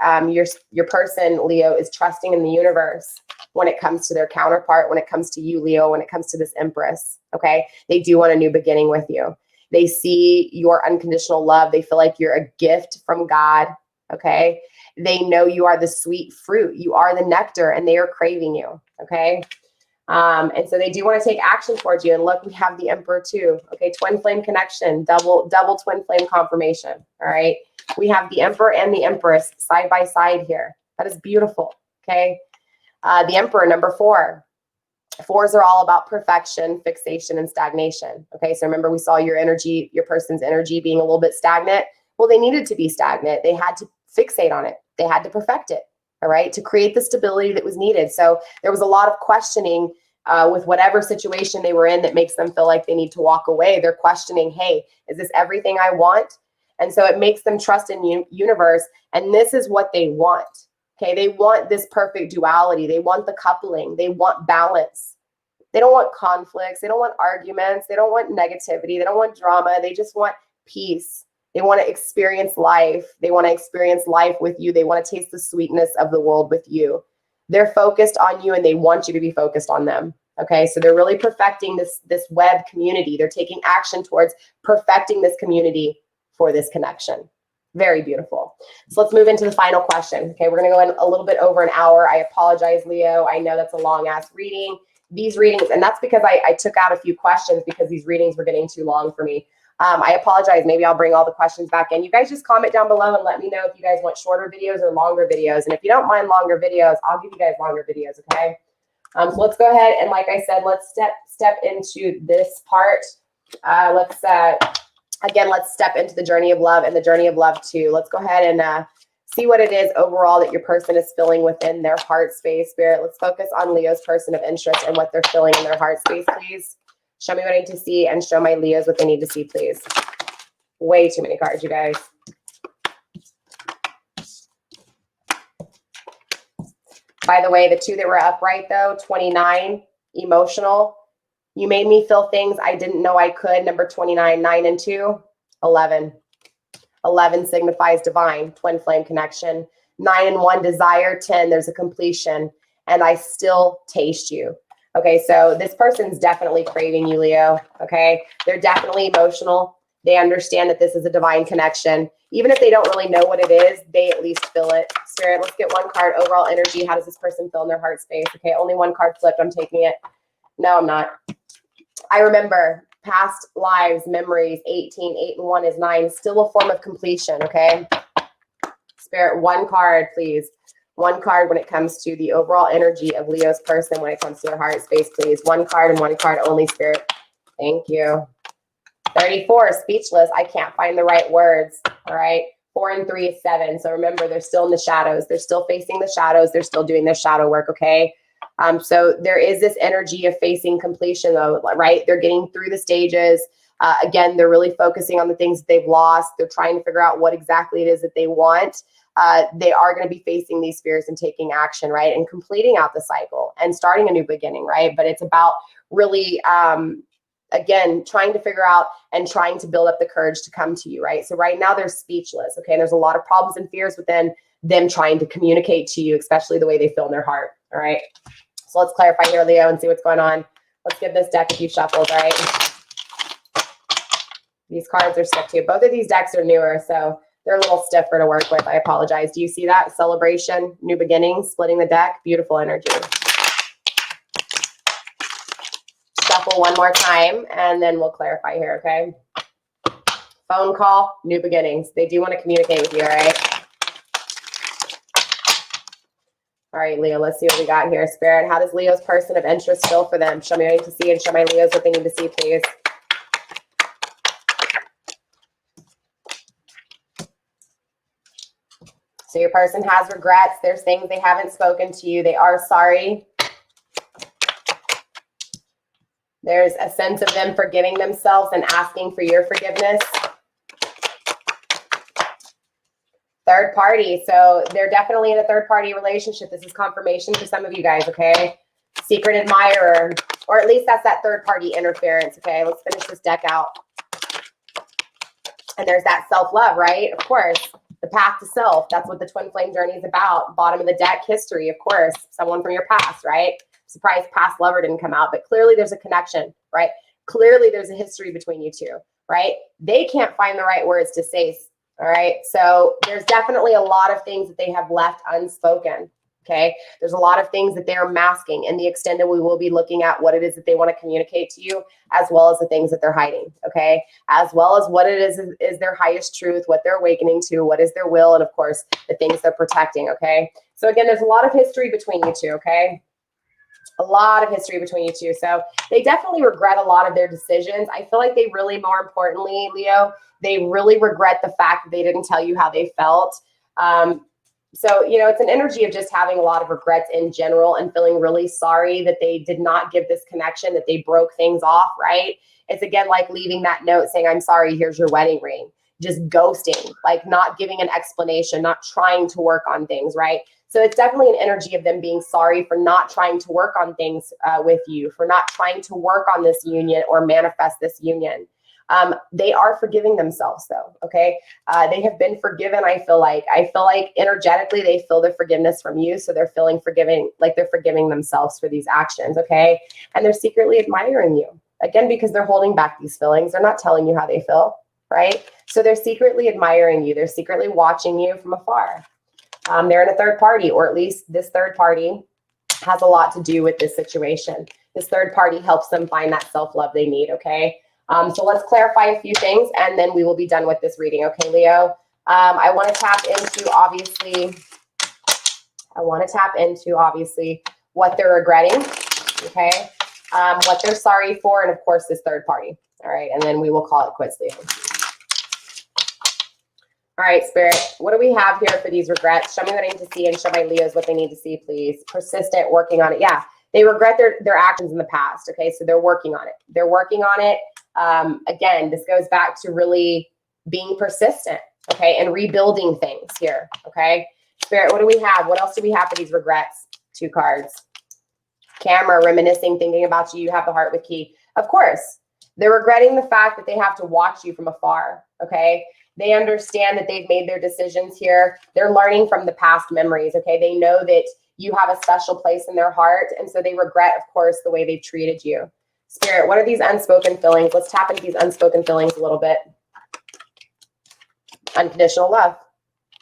Your person, Leo, is trusting in the universe when it comes to their counterpart, when it comes to you, Leo, when it comes to this Empress, okay? They do want a new beginning with you. They see your unconditional love. They feel like you're a gift from God, okay? They know you are the sweet fruit. You are the nectar, and they are craving you, okay? And so they do want to take action towards you. And look, we have the Emperor too. Okay, twin flame connection, double twin flame confirmation. All right. We have the Emperor and the Empress side by side here. That is beautiful. Okay. The Emperor, number 4. 4s are all about perfection, fixation, and stagnation. Okay. So remember, we saw your energy, your person's energy being a little bit stagnant. Well, they needed to be stagnant. They had to fixate on it. They had to perfect it. All right, to create the stability that was needed. So there was a lot of questioning with whatever situation they were in that makes them feel like they need to walk away. They're questioning, hey, is this everything I want? And so it makes them trust in universe. And this is what they want. Okay, they want this perfect duality. They want the coupling. They want balance. They don't want conflicts. They don't want arguments. They don't want negativity. They don't want drama. They just want peace. They want to experience life. They want to experience life with you. They want to taste the sweetness of the world with you. They're focused on you and they want you to be focused on them. Okay, so they're really perfecting this web community. They're taking action towards perfecting this community for this connection. Very beautiful. So let's move into the final question. Okay, we're going to go in a little bit over an hour. I apologize, Leo. I know that's a long ass reading. These readings, and that's because I took out a few questions because these readings were getting too long for me. I apologize. Maybe I'll bring all the questions back in. You guys just comment down below and let me know if you guys want shorter videos or longer videos. And if you don't mind longer videos, I'll give you guys longer videos, okay? So let's go ahead and, like I said, let's step into this part. Let's step into the journey of love and the journey of love too. Let's go ahead and see what it is overall that your person is feeling within their heart space, Spirit. Let's focus on Leo's person of interest and what they're feeling in their heart space, please. Show me what I need to see and show my Leos what they need to see, please. Way too many cards, you guys. By the way, the two that were upright though, 29, emotional. You made me feel things I didn't know I could. Number 29, 9 and 2, 11. 11 signifies divine, twin flame connection. 9 and 1, desire. 10, there's a completion. And I still taste you. Okay, so this person's definitely craving you, Leo. Okay, they're definitely emotional. They understand that this is a divine connection. Even if they don't really know what it is, they at least feel it. Spirit, let's get one card. Overall energy. How does this person feel in their heart space? Okay, only one card flipped. I'm taking it. No, I'm not. I remember past lives, memories, 18, 8 and 1 is 9. Still a form of completion, okay? Spirit, one card, please. One card when it comes to the overall energy of Leo's person, when it comes to their heart space, please. One card and one card only, Spirit. Thank you. 34, speechless. I can't find the right words, all right? 4 and 3 is 7. So remember, they're still in the shadows. They're still facing the shadows. They're still doing their shadow work, okay? So there is this energy of facing completion, though, right? They're getting through the stages. Again, they're really focusing on the things that they've lost. They're trying to figure out what exactly it is that they want. They are going to be facing these fears and taking action, right? And completing out the cycle and starting a new beginning, right? But it's about really, again, trying to figure out and trying to build up the courage to come to you, right? So right now they're speechless, okay? And there's a lot of problems and fears within them trying to communicate to you, especially the way they feel in their heart, all right? So let's clarify here, Leo, and see what's going on. Let's give this deck a few shuffles, all right? These cards are stiff too. Both of these decks are newer, so they're a little stiffer to work with. I apologize. Do you see that? Celebration, new beginnings, splitting the deck, beautiful energy. Shuffle one more time, and then we'll clarify here, okay? Phone call, new beginnings. They do want to communicate with you, all right? All right, Leo, let's see what we got here. Spirit, how does Leo's person of interest feel for them? Show me what I need to see and show my Leos what they need to see, please. So your person has regrets. There's things they haven't spoken to you. They are sorry. There's a sense of them forgiving themselves and asking for your forgiveness. Third party. So they're definitely in a third party relationship. This is confirmation for some of you guys, okay? Secret admirer, or at least that's that third party interference, okay? Let's finish this deck out. And there's that self-love, right? Of course. The path to self. That's what the twin flame journey is about. Bottom of the deck, history, of course. Someone from your past, right? Surprised past lover didn't come out, but clearly there's a connection, right? Clearly there's a history between you two, right? They can't find the right words to say. All right. So there's definitely a lot of things that they have left unspoken. Okay. There's a lot of things that they're masking. In the extended, we will be looking at what it is that they want to communicate to you, as well as the things that they're hiding. Okay. As well as what it is their highest truth, what they're awakening to, what is their will, and of course, the things they're protecting. Okay. So again, there's a lot of history between you two. Okay. A lot of history between you two. So they definitely regret a lot of their decisions. I feel like they really, more importantly, Leo, they really regret the fact that they didn't tell you how they felt. So, you know, it's an energy of just having a lot of regrets in general and feeling really sorry that they did not give this connection, that they broke things off, right? It's again like leaving that note saying, I'm sorry, here's your wedding ring. Just ghosting, like not giving an explanation, not trying to work on things, right? So it's definitely an energy of them being sorry for not trying to work on things with you, for not trying to work on this union or manifest this union. They are forgiving themselves though, okay? They have been forgiven, I feel like. I feel like energetically they feel the forgiveness from you, so they're feeling forgiving, like they're forgiving themselves for these actions, okay? And they're secretly admiring you. Again, because they're holding back these feelings. They're not telling you how they feel, right? So they're secretly admiring you. They're secretly watching you from afar. They're in a third party, or at least this third party has a lot to do with this situation. This third party helps them find that self-love they need, okay? So let's clarify a few things and then we will be done with this reading, okay, Leo? I want to tap into, obviously, what they're regretting, okay? What they're sorry for, and of course, this third party, all right? And then we will call it quits, Leo. All right, Spirit, what do we have here for these regrets? Show me what I need to see and show my Leos what they need to see, please. Persistent, working on it. Yeah, they regret their actions in the past, okay? So they're working on it. They're working on it. Again, this goes back to really being persistent, okay? And rebuilding things here, okay? Spirit, what do we have? What else do we have for these regrets? 2 cards. Camera, reminiscing, thinking about you. You have the heart with key. Of course, they're regretting the fact that they have to watch you from afar, okay? They understand that they've made their decisions here. They're learning from the past memories, okay? They know that you have a special place in their heart, and so they regret, of course, the way they've treated you. Spirit, what are these unspoken feelings? Let's tap into these unspoken feelings a little bit. Unconditional love.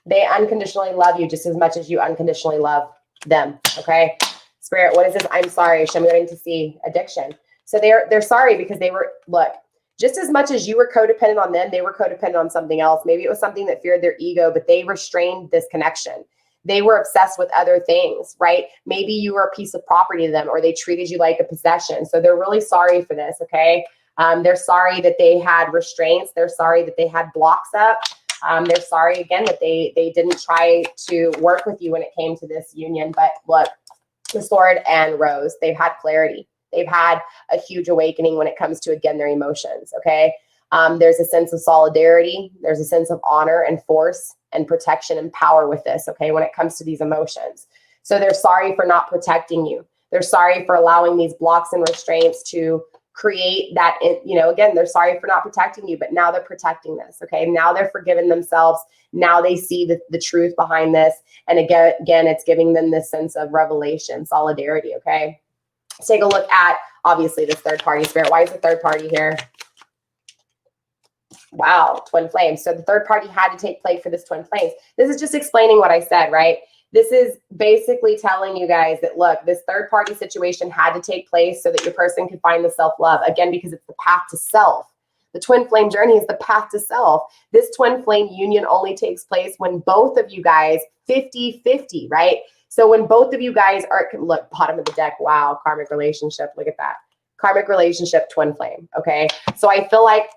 They unconditionally love you just as much as you unconditionally love them, okay? Spirit, what is this? I'm sorry. Show me what I need to see. Addiction. So they're sorry because they were, look, just as much as you were codependent on them, they were codependent on something else. Maybe it was something that feared their ego, but they restrained this connection. They were obsessed with other things, right? Maybe you were a piece of property to them or they treated you like a possession. So they're really sorry for this, okay? They're sorry that they had restraints. They're sorry that they had blocks up. They're sorry, again, that they didn't try to work with you when it came to this union. But look, the Sword and Rose, they've had clarity. They've had a huge awakening when it comes to, again, their emotions, okay? There's a sense of solidarity. There's a sense of honor and force and protection and power with this, okay, when it comes to these emotions. So they're sorry for not protecting you. They're sorry for allowing these blocks and restraints to create that, you know, again, they're sorry for not protecting you, but now they're protecting this, okay? Now they're forgiving themselves. Now they see the truth behind this. And again, it's giving them this sense of revelation, solidarity, okay? Let's take a look at, obviously, this third party spirit. Why is the third party here? Wow, twin flames. So the third party had to take place for this twin flames. This is just explaining what I said, right? This is basically telling you guys that, look, this third party situation had to take place so that your person could find the self-love. Again, because it's the path to self. The twin flame journey is the path to self. This twin flame union only takes place when both of you guys 50-50, right? So when both of you guys are, look, bottom of the deck, wow, karmic relationship, look at that. Karmic relationship, twin flame, okay? So I feel like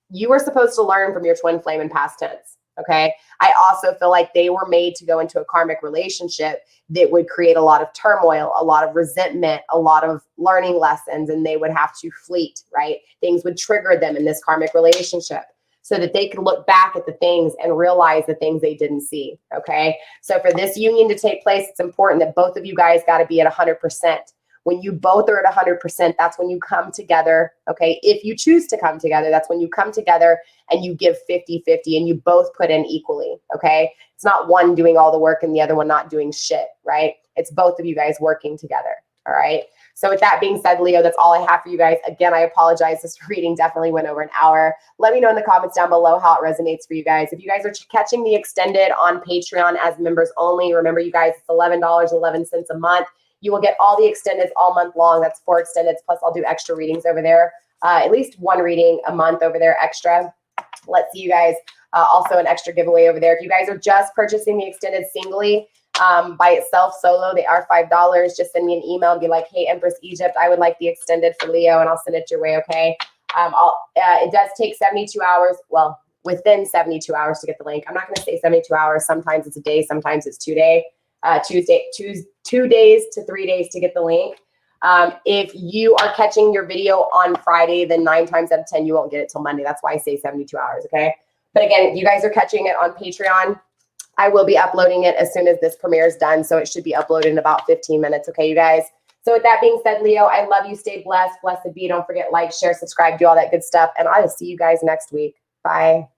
you were supposed to learn from your twin flame in past tense, okay? I also feel like they were made to go into a karmic relationship that would create a lot of turmoil, a lot of resentment, a lot of learning lessons, and they would have to fleet, right? Things would trigger them in this karmic relationship so that they could look back at the things and realize the things they didn't see, okay? So for this union to take place, it's important that both of you guys got to be at 100%. When you both are at 100%, that's when you come together, okay? If you choose to come together, that's when you come together and you give 50-50 and you both put in equally, okay? It's not one doing all the work and the other one not doing shit, right? It's both of you guys working together, all right? So with that being said, Leo, that's all I have for you guys. Again, I apologize. This reading definitely went over an hour. Let me know in the comments down below how it resonates for you guys. If you guys are catching the extended on Patreon as members only, remember you guys, it's $11.11 a month. You will get all the extendeds all month long. That's 4 extendeds, plus I'll do extra readings over there. At least 1 reading a month over there extra. Let's see you guys. Also an extra giveaway over there. If you guys are just purchasing the extended singly, by itself, solo, they are $5. Just send me an email and be like, hey, Empress Egypt, I would like the extended for Leo, and I'll send it your way, okay? It does take 72 hours. Well, within 72 hours to get the link. I'm not going to say 72 hours. Sometimes it's a day. Sometimes it's 2 days. 2 days to 3 days to get the link. If you are catching your video on Friday, then 9 times out of 10, you won't get it till Monday. That's why I say 72 hours, okay? But again, if you guys are catching it on Patreon, I will be uploading it as soon as this premiere is done. So it should be uploaded in about 15 minutes. Okay, you guys. So with that being said, Leo, I love you. Stay blessed. Blessed be. Don't forget, like, share, subscribe, do all that good stuff. And I will see you guys next week. Bye.